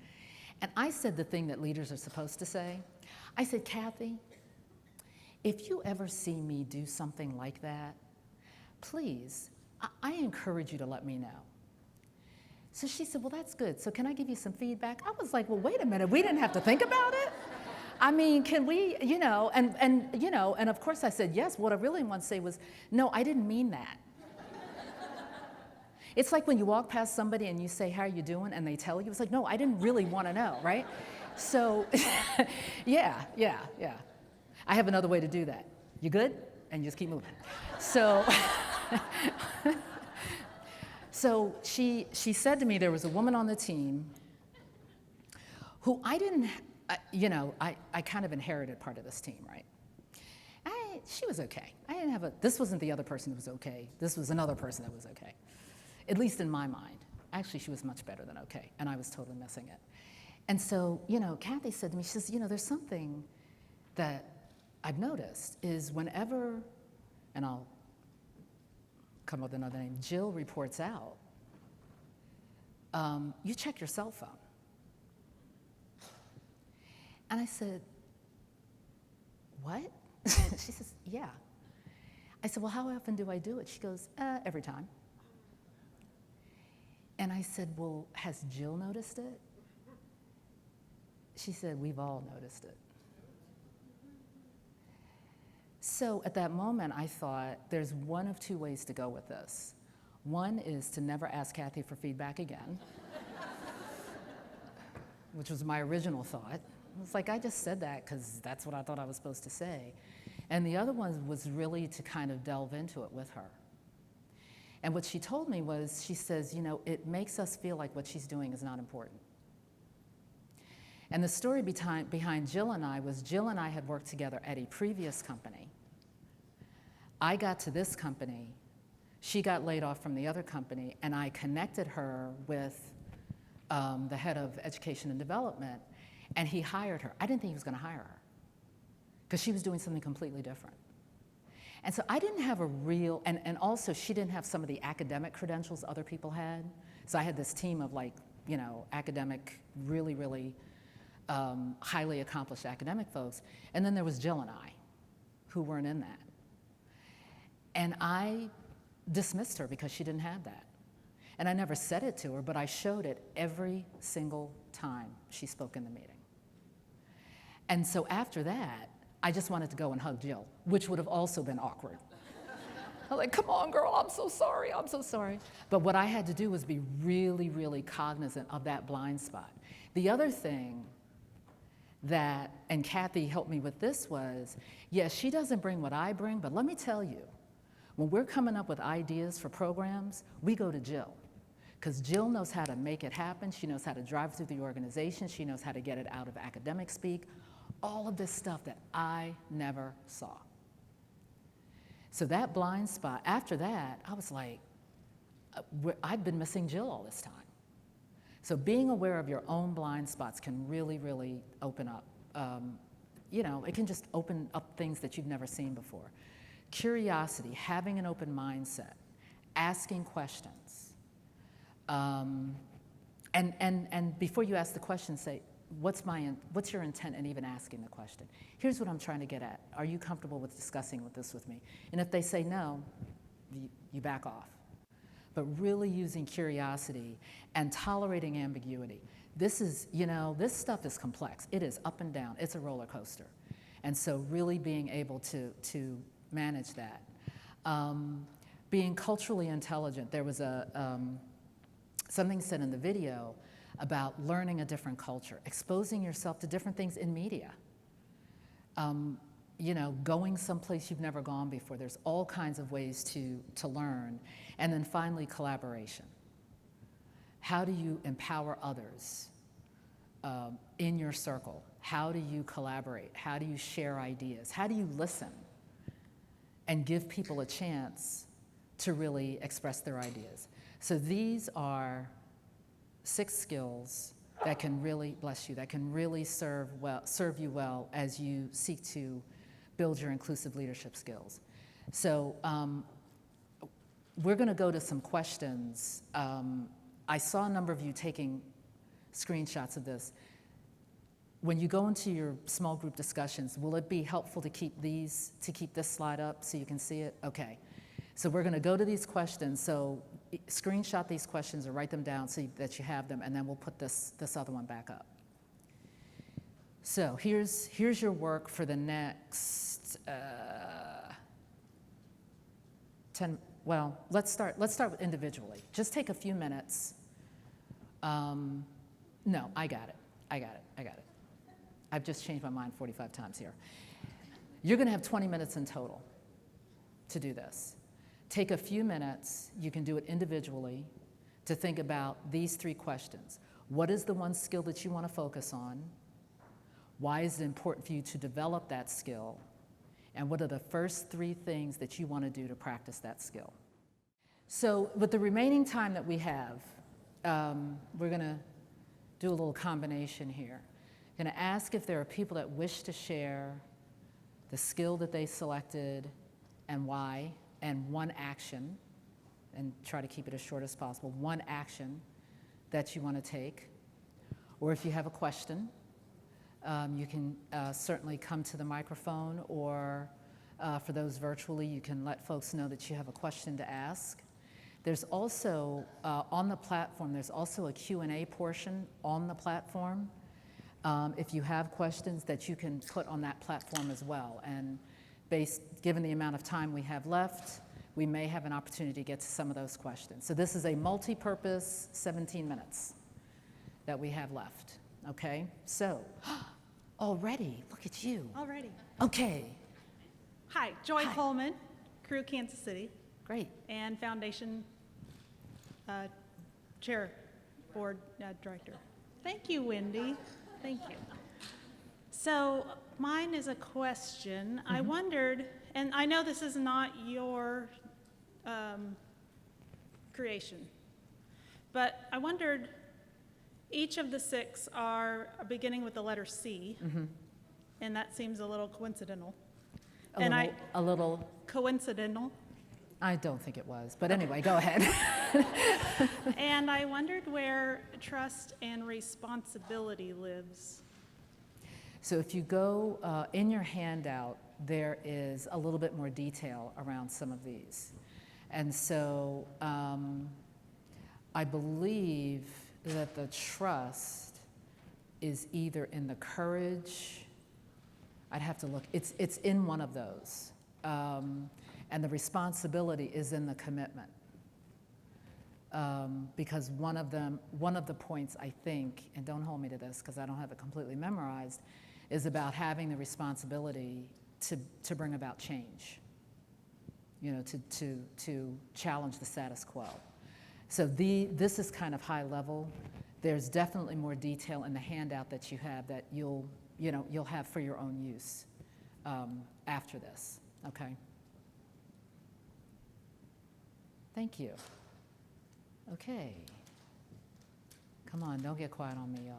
S1: And I said the thing that leaders are supposed to say. I said, Kathy, if you ever see me do something like that, please, I encourage you to let me know. So she said, well, that's good. So can I give you some feedback? I was like, well, wait a minute. We didn't have to think about it. I mean, can we, and of course I said, yes. What I really want to say was, no, I didn't mean that. It's like when you walk past somebody and you say, how are you doing? And they tell you, it's like, no, I didn't really want to know, right? So, yeah. I have another way to do that. You good? And you just keep moving. So, so she said to me there was a woman on the team who I didn't, I kind of inherited part of this team, right? She was okay. I didn't have this wasn't the other person who was okay. This was another person that was okay, at least in my mind. Actually, she was much better than okay, and I was totally missing it. And so, Kathy said to me, she says, there's something that I've noticed is whenever, and I'll come up with another name, Jill reports out, you check your cell phone. And I said, what? She says, yeah. I said, well, how often do I do it? She goes, every time. And I said, well, has Jill noticed it? She said, we've all noticed it. So at that moment, I thought, there's one of two ways to go with this. One is to never ask Kathy for feedback again, which was my original thought. It's like, I just said that because that's what I thought I was supposed to say. And the other one was really to kind of delve into it with her. And what she told me was, she says, it makes us feel like what she's doing is not important. And the story behind Jill and I was, Jill and I had worked together at a previous company. I got to this company, she got laid off from the other company, and I connected her with the head of education and development, and he hired her. I didn't think he was going to hire her because she was doing something completely different. And so I didn't have a real, and also she didn't have some of the academic credentials other people had. So I had this team of academic, really, really highly accomplished academic folks. And then there was Jill and I, who weren't in that. And I dismissed her because she didn't have that. And I never said it to her, but I showed it every single time she spoke in the meeting. And so after that, I just wanted to go and hug Jill, which would have also been awkward. I was like, come on, girl, I'm so sorry, I'm so sorry. But what I had to do was be really, really cognizant of that blind spot. The other thing that, and Kathy helped me with this was, yes, she doesn't bring what I bring, but let me tell you, when we're coming up with ideas for programs, we go to Jill. Because Jill knows how to make it happen. She knows how to drive through the organization. She knows how to get it out of academic speak. All of this stuff that I never saw. So that blind spot, after that, I was like, I'd been missing Jill all this time. So being aware of your own blind spots can really, really open up. It can just open up things that you've never seen before. Curiosity, having an open mindset, asking questions. And before you ask the question, say, what's your intent in even asking the question? Here's what I'm trying to get at. Are you comfortable with discussing this with me? And if they say no, you back off. But really using curiosity and tolerating ambiguity. This is, this stuff is complex. It is up and down. It's a roller coaster. And so really being able to manage that. Being culturally intelligent. There was something said in the video about learning a different culture, exposing yourself to different things in media. Going someplace you've never gone before. There's all kinds of ways to learn. And then finally, collaboration. How do you empower others in your circle? How do you collaborate? How do you share ideas? How do you listen and give people a chance to really express their ideas? So these are 6 skills that can really, bless you, that can really serve you well as you seek to build your inclusive leadership skills. So we're going to go to some questions. I saw a number of you taking screenshots of this. When you go into your small group discussions, will it be helpful to keep this slide up so you can see it? Okay. So we're going to go to these questions. So screenshot these questions or write them down so that you have them, and then we'll put this other one back up. So here's your work for the next 10. Well, let's start with individually. Just take a few minutes. No, I got it. I've just changed my mind 45 times here. You're going to have 20 minutes in total to do this. Take a few minutes, you can do it individually, to think about these 3 questions. What is the one skill that you want to focus on? Why is it important for you to develop that skill? And what are the first 3 things that you want to do to practice that skill? So with the remaining time that we have, we're going to do a little combination here. I'm going to ask if there are people that wish to share the skill that they selected and why, and one action, and try to keep it as short as possible, one action that you want to take. Or if you have a question, you can certainly come to the microphone, or for those virtually, you can let folks know that you have a question to ask. There's also, on the platform, there's also a Q&A portion on the platform. If you have questions that you can put on that platform as well. And given the amount of time we have left, we may have an opportunity to get to some of those questions. So this is a multi-purpose 17 minutes that we have left, okay? So, already, look at you.
S4: Already.
S1: Okay.
S4: Hi, Joy Coleman, Crew Kansas City.
S1: Great.
S4: And Foundation Chair, Board Director. Thank you, Wendy. Thank you. So mine is a question. I wondered, and I know this is not your creation, but I wondered, each of the 6 are beginning with the letter C, and that seems a little coincidental.
S1: A little
S4: coincidental.
S1: I don't think it was, but anyway, go ahead.
S4: And I wondered where trust and responsibility lives.
S1: So if you go in your handout, there is a little bit more detail around some of these. And so I believe that the trust is either in the courage, I'd have to look, it's in one of those. And the responsibility is in the commitment. Because one of the points, I think, and don't hold me to this because I don't have it completely memorized, is about having the responsibility to bring about change, you know, to challenge the status quo. So this is kind of high level. There's definitely more detail in the handout that you have that you'll have for your own use after this, okay? Thank you. Okay. Come on, don't get quiet on me, y'all.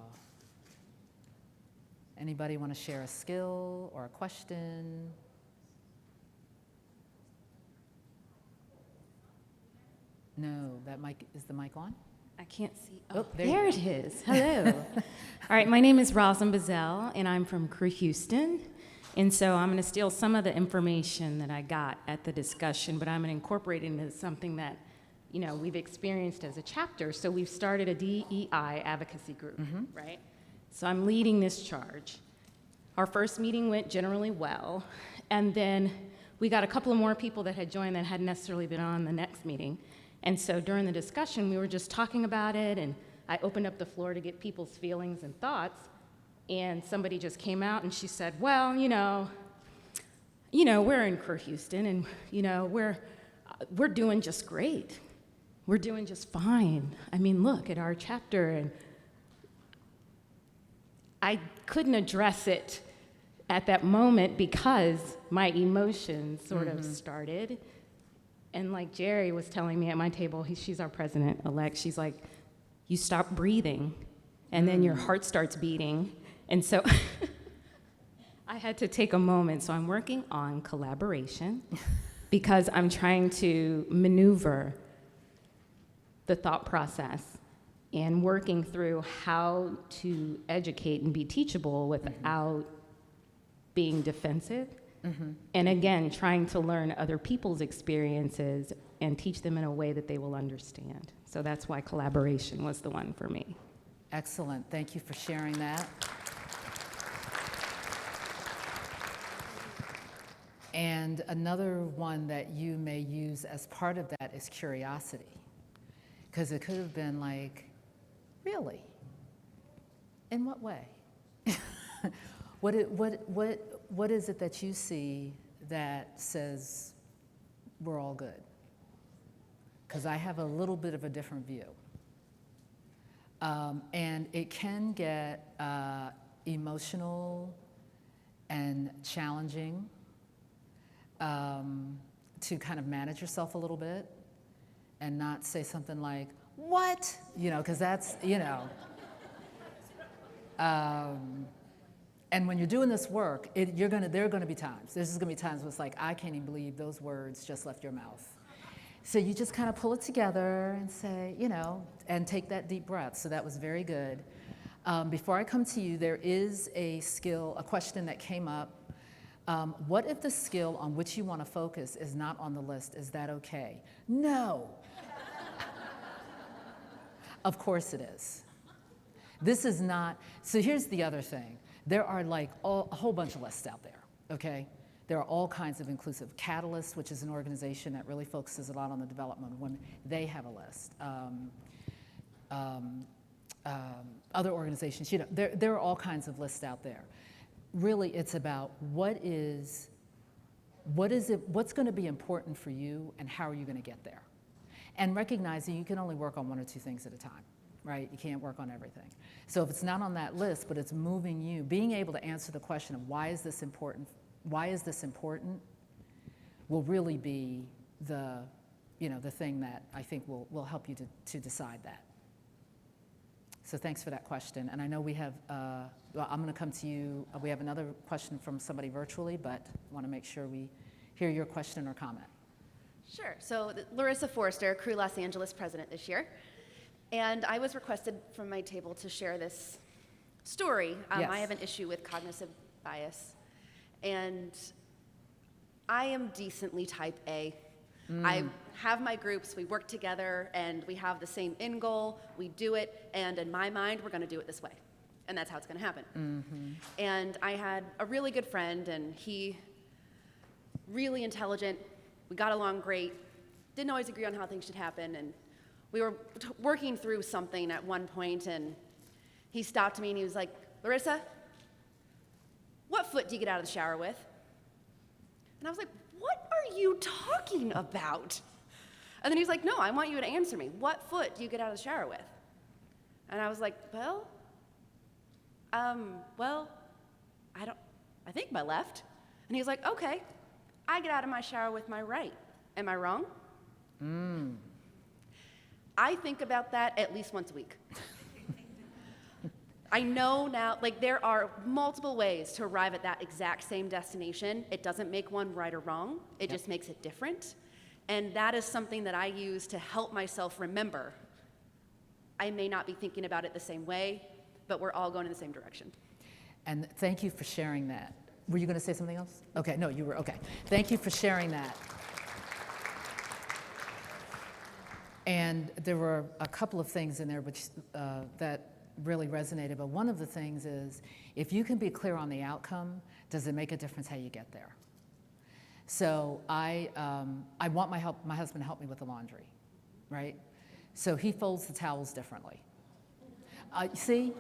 S1: Anybody want to share a skill or a question? No, is the mic on?
S13: I can't see.
S1: Oh,
S13: there it is. Hello. All right, my name is Rosalyn Bazell, and I'm from Crew Houston. And so I'm going to steal some of the information that I got at the discussion, but I'm going to incorporate it into something that, you know, we've experienced as a chapter. So we've started a DEI advocacy group, right? So I'm leading this charge. Our first meeting went generally well, and then we got a couple of more people that had joined that hadn't necessarily been on the next meeting. And so during the discussion, we were just talking about it, and I opened up the floor to get people's feelings and thoughts, and somebody just came out and she said, well, you know, we're in Crew Houston, and, you know, we're doing just great. We're doing just fine. I mean, look at our chapter. And I couldn't address it at that moment because my emotions sort of started. And like Jerry was telling me at my table, she's our president-elect, she's like, you stop breathing, and then your heart starts beating. And so I had to take a moment. So I'm working on collaboration because I'm trying to maneuver the thought process and working through how to educate and be teachable without being defensive. And again, trying to learn other people's experiences and teach them in a way that they will understand. So that's why collaboration was the one for me.
S1: Excellent. Thank you for sharing that. And another one that you may use as part of that is curiosity. Because it could have been like, really? In what way? what is it that you see that says we're all good? Because I have a little bit of a different view. And it can get emotional and challenging to kind of manage yourself a little bit and not say something like, what? You know, because that's, you know. And when you're doing this work, there are gonna be times, there's gonna be times where it's like, I can't even believe those words just left your mouth. So you just kind of pull it together and say, you know, and take that deep breath. So that was very good. Before I come to you, there is a question that came up. What if the skill on which you want to focus is not on the list? Is that okay? No. Of course it is. This is not, so here's the other thing. There are like a whole bunch of lists out there, okay? There are all kinds of inclusive. Catalyst, which is an organization that really focuses a lot on the development of women, they have a list. Other organizations, you know, there are all kinds of lists out there. Really, it's about what's going to be important for you and how are you going to get there? And recognizing you can only work on one or two things at a time, right? You can't work on everything. So if it's not on that list, but it's moving you, being able to answer the question of why is this important will really be the thing that I think will help you to decide that. So thanks for that question. And I know we have, well, I'm going to come to you. We have another question from somebody virtually, but I want to make sure we hear your question or comment.
S2: Sure. So Larissa Forrester, Crew Los Angeles president this year. And I was requested from my table to share this story.
S1: Yes.
S2: I have an issue with cognitive bias. And I am decently type A. I have my groups, we work together, and we have the same end goal, we do it, and in my mind, we're gonna do it this way. And that's how it's gonna happen.
S1: Mm-hmm.
S2: And I had a really good friend, and he, really intelligent, we got along great, didn't always agree on how things should happen, and we were working through something at one point, and he stopped me and he was like, Larissa, what foot do you get out of the shower with? And I was like, what are you talking about? And then he was like, no, I want you to answer me. What foot do you get out of the shower with? And I was like, well, I think my left. And he was like, okay, I get out of my shower with my right. Am I wrong? I think about that at least once a week. I know now, like there are multiple ways to arrive at that exact same destination. It doesn't make one right or wrong, it just makes it different. And that is something that I use to help myself remember. I may not be thinking about it the same way, but we're all going in the same direction.
S1: And thank you for sharing that. Were you going to say something else? Okay, no, you were, okay. Thank you for sharing that. And there were a couple of things in there which that really resonated, but one of the things is, if you can be clear on the outcome, does it make a difference how you get there? So I want my husband to help me with the laundry, right? So he folds the towels differently. See,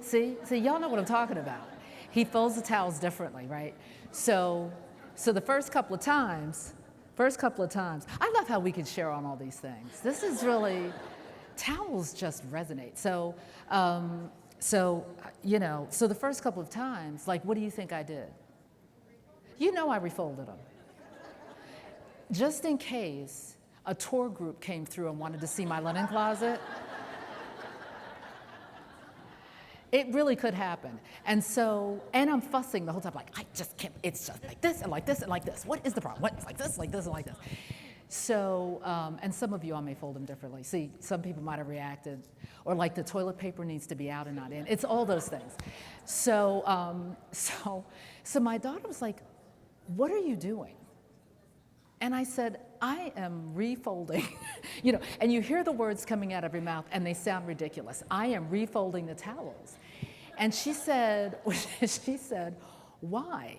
S1: y'all know what I'm talking about. He folds the towels differently, right? So the first couple of times, I love how we can share on all these things. This is really, towels just resonate. So the first couple of times, like, what do you think I did? You know I refolded them. Just in case a tour group came through and wanted to see my linen closet. It really could happen. And I'm fussing the whole time, like, I just can't, it's just like this and like this and like this. What is the problem? What is like this and like this? So, and some of you, I may fold them differently. See, some people might have reacted, or like the toilet paper needs to be out and not in. It's all those things. So my daughter was like, what are you doing? And I said, I am refolding, and you hear the words coming out of your mouth and they sound ridiculous. I am refolding the towels. And she said, why?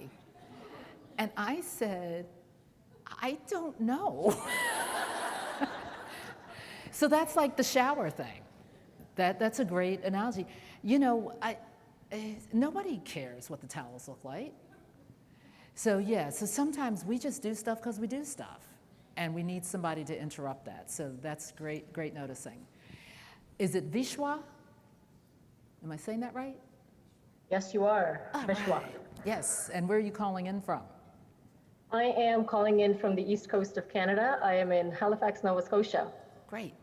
S1: And I said, I don't know. So that's like the shower thing. That's a great analogy. Nobody cares what the towels look like. So yeah, so sometimes we just do stuff because we do stuff, and we need somebody to interrupt that. So that's great, great noticing. Is it Vishwa? Am I saying that right?
S5: Yes, you are. Vishwa.
S1: Right. Yes, and where are you calling in from?
S5: I am calling in from the east coast of Canada. I am in Halifax, Nova Scotia.
S1: Great.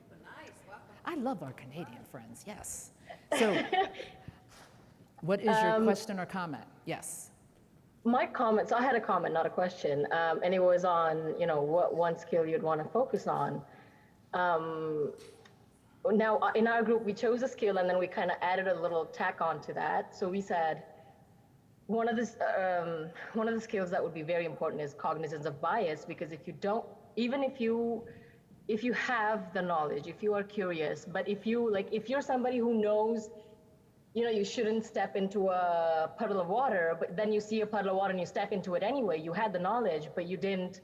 S1: I love our Canadian friends, yes. So what is your question or comment? Yes.
S5: My comment, so I had a comment, not a question, and it was on, what one skill you'd want to focus on. Now, in our group, we chose a skill and then we kind of added a little tack on to that. So we said, one of the skills that would be very important is cognizance of bias, because if you don't, even if you have the knowledge, if you are curious, but if you're somebody who knows, you shouldn't step into a puddle of water, but then you see a puddle of water and you step into it anyway, you had the knowledge, but you didn't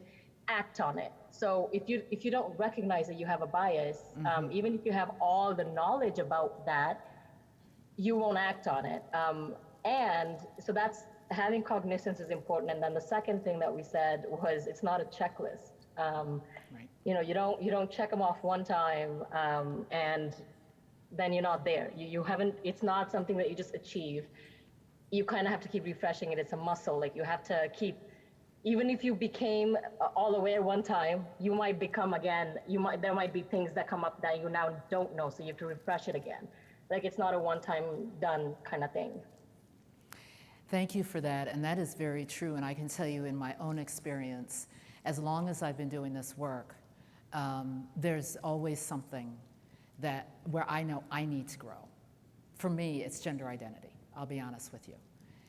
S5: act on it. So if you don't recognize that you have a bias, even if you have all the knowledge about that, you won't act on it. And so that's, having cognizance is important. And then the second thing that we said was, it's not a checklist.
S1: Right.
S5: You don't check them off one time, and then you're not there. You haven't, it's not something that you just achieve. You kind of have to keep refreshing it. It's a muscle. Like, you have to keep, even if you became all aware one time, you might become again, there might be things that come up that you now don't know. So you have to refresh it again. Like, it's not a one-time done kind of thing.
S1: Thank you for that, and that is very true. And I can tell you in my own experience, as long as I've been doing this work, there's always something where I know I need to grow. For me, it's gender identity, I'll be honest with you.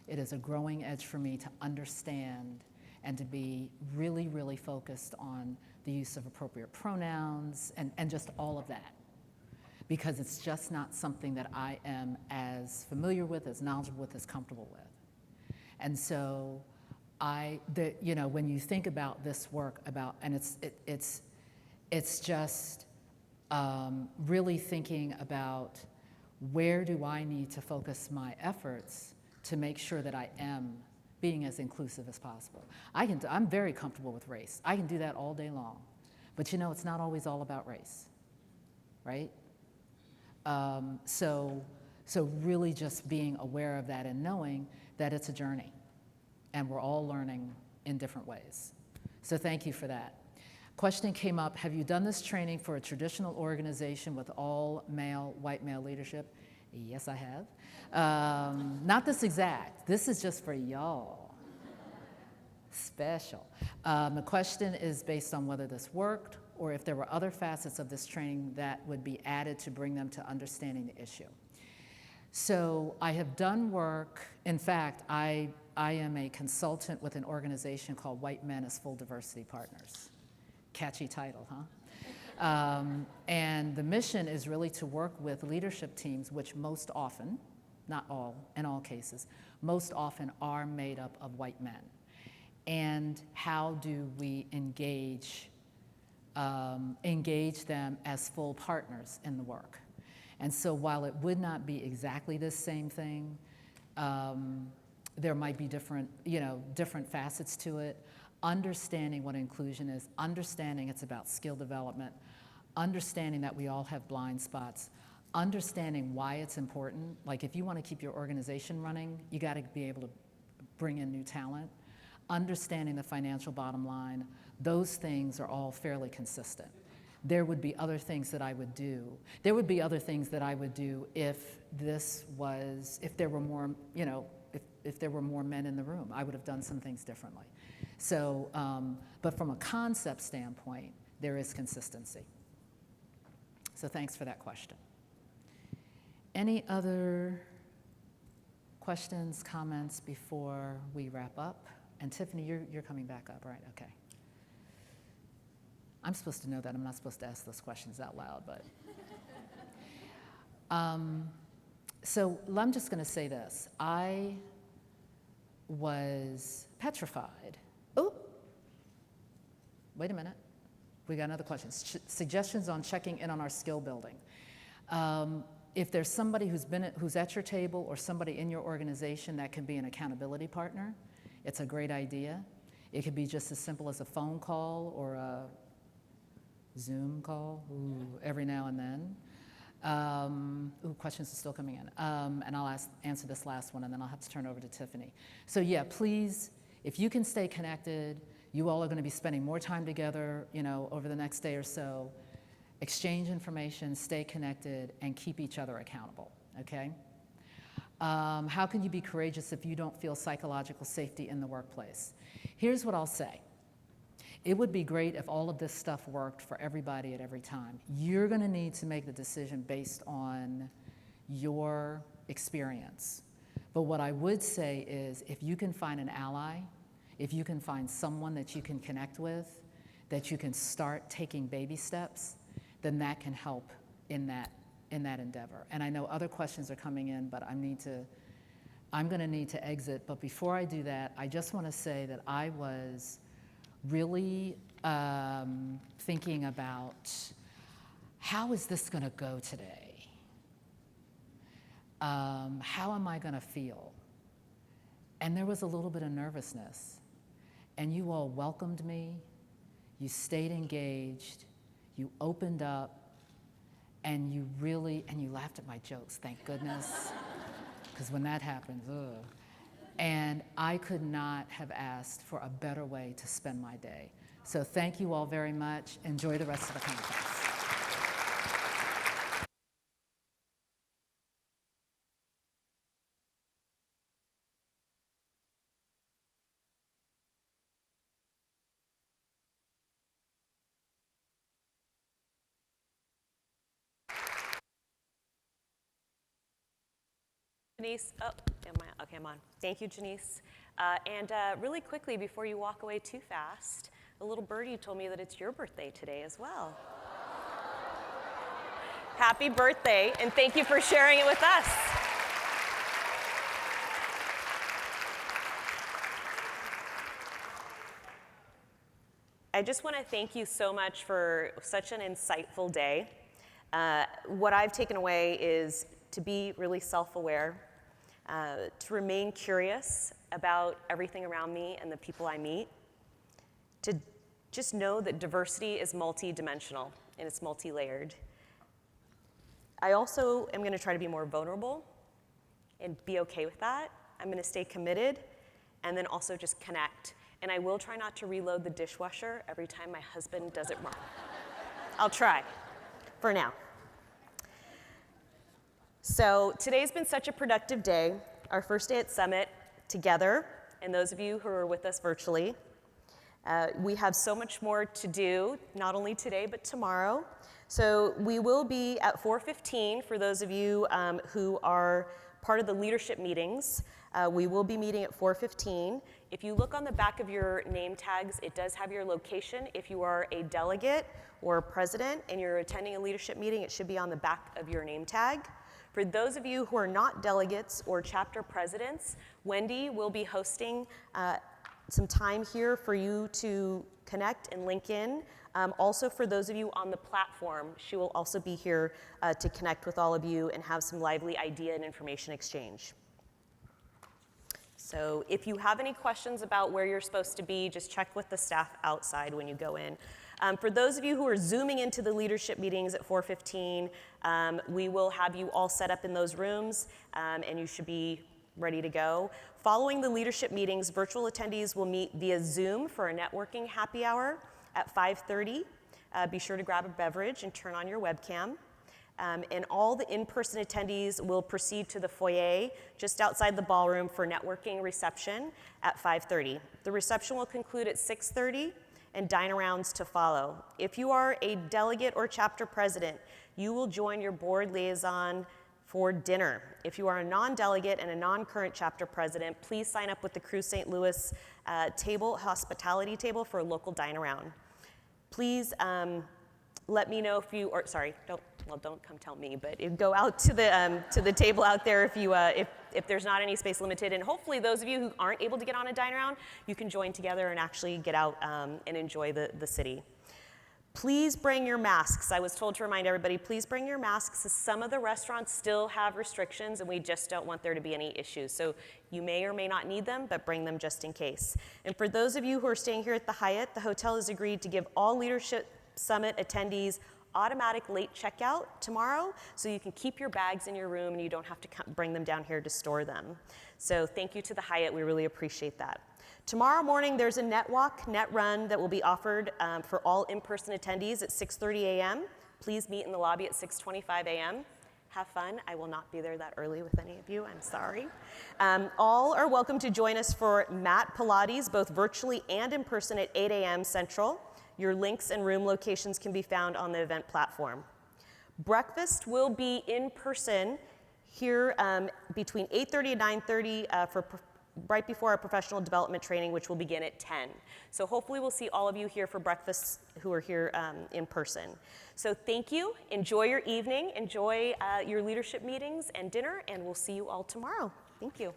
S1: It is a growing edge for me to understand and to be really, really focused on the use of appropriate pronouns and just all of that. Because it's just not something that I am as familiar with, as knowledgeable with, as comfortable with. And so when you think about this work and it's just really thinking about, where do I need to focus my efforts to make sure that I am being as inclusive as possible. I'm very comfortable with race. I can do that all day long. But it's not always all about race, right? So really just being aware of that and knowing that it's a journey and we're all learning in different ways. So thank you for that. Question came up, have you done this training for a traditional organization with all male, white male leadership? Yes, I have. Not this exact, this is just for y'all. Special. The question is based on whether this worked or if there were other facets of this training that would be added to bring them to understanding the issue. So I have done work, in fact, I am a consultant with an organization called White Men as Full Diversity Partners. Catchy title, huh? And the mission is really to work with leadership teams, which most often, not all, in all cases, most often are made up of white men. And how do we engage them as full partners in the work? And so while it would not be exactly the same thing, there might be different facets to it. Understanding what inclusion is, understanding it's about skill development, understanding that we all have blind spots, understanding why it's important. Like, if you want to keep your organization running, you got to be able to bring in new talent. Understanding the financial bottom line, those things are all fairly consistent. There would be other things that I would do. There would be other things that I would do if there were more, if there were more men in the room. I would have done some things differently. So, but from a concept standpoint, there is consistency. So thanks for that question. Any other questions, comments before we wrap up? And Tiffany, you're coming back up, right? Okay. I'm supposed to know that. I'm not supposed to ask those questions out loud, but. So I'm just going to say this. I was petrified. Oh, wait a minute. We got another question. Suggestions on checking in on our skill building. If there's somebody who's at your table or somebody in your organization that can be an accountability partner, it's a great idea. It could be just as simple as a phone call or a Zoom call, every now and then. Questions are still coming in. And I'll answer this last one, and then I'll have to turn over to Tiffany. So yeah, please, if you can stay connected, you all are going to be spending more time together, over the next day or so. Exchange information, stay connected, and keep each other accountable, okay? How can you be courageous if you don't feel psychological safety in the workplace? Here's what I'll say. It would be great if all of this stuff worked for everybody at every time. You're going to need to make the decision based on your experience. But what I would say is if you can find an ally, if you can find someone that you can connect with, that you can start taking baby steps, then that can help in that endeavor. And I know other questions are coming in, but I'm going to need to exit. But before I do that, I just want to say that I was really thinking about how is this going to go today? How am I going to feel? And there was a little bit of nervousness. And you all welcomed me, you stayed engaged, you opened up, and you laughed at my jokes, thank goodness. Because when that happens, ugh. And I could not have asked for a better way to spend my day. So thank you all very much. Enjoy the rest of the conference.
S10: Janese, okay, I'm on. Thank you, Janese. And really quickly, before you walk away too fast, a little birdie told me that it's your birthday today as well. Happy birthday, and thank you for sharing it with us. I just want to thank you so much for such an insightful day. What I've taken away is to be really self-aware, to remain curious about everything around me and the people I meet, to just know that diversity is multi-dimensional and it's multi-layered. I also am going to try to be more vulnerable and be okay with that. I'm going to stay committed and then also just connect. And I will try not to reload the dishwasher every time my husband does it wrong. I'll try, for now. So today's been such a productive day, our first day at Summit together, and those of you who are with us virtually. We have so much more to do, not only today, but tomorrow. So we will be at 4:15 for those of you who are part of the leadership meetings. We will be meeting at 4:15. If you look on the back of your name tags, it does have your location. If you are a delegate or a president and you're attending a leadership meeting, it should be on the back of your name tag. For those of you who are not delegates or chapter presidents, Wendy will be hosting some time here for you to connect and link in. Also for those of you on the platform, she will also be here to connect with all of you and have some lively idea and information exchange. So if you have any questions about where you're supposed to be, just check with the staff outside when you go in. For those of you who are Zooming into the leadership meetings at 4:15, we will have you all set up in those rooms, and you should be ready to go. Following the leadership meetings, virtual attendees will meet via Zoom for a networking happy hour at 5:30. Be sure to grab a beverage and turn on your webcam. And all the in-person attendees will proceed to the foyer just outside the ballroom for networking reception at 5:30. The reception will conclude at 6:30 and dine-arounds to follow. If you are a delegate or chapter president, you will join your board liaison for dinner. If you are a non-delegate and a non-current chapter president, please sign up with the Cru St. Louis hospitality table for a local dine-around. Please let me know if you, or sorry, don't come tell me, but go out to the table out there if there's not any space limited, and hopefully those of you who aren't able to get on a dine around, you can join together and actually get out and enjoy the city. Please bring your masks. I was told to remind everybody, please bring your masks. Some of the restaurants still have restrictions and we just don't want there to be any issues. So you may or may not need them, but bring them just in case. And for those of you who are staying here at the Hyatt, the hotel has agreed to give all Leadership Summit attendees automatic late checkout tomorrow, so you can keep your bags in your room and you don't have to bring them down here to store them. So thank you to the Hyatt, we really appreciate that. Tomorrow morning, there's a net walk, net run that will be offered for all in-person attendees at 6:30 a.m. Please meet in the lobby at 6:25 a.m. Have fun. I will not be there that early with any of you. I'm sorry. All are welcome to join us for mat Pilates, both virtually and in person at 8 a.m. Central. Your links and room locations can be found on the event platform. Breakfast will be in person here between 8:30 and 9:30 right before our professional development training, which will begin at 10. So hopefully we'll see all of you here for breakfast who are here in person. So thank you, enjoy your evening, enjoy your leadership meetings and dinner, and we'll see you all tomorrow. Thank you.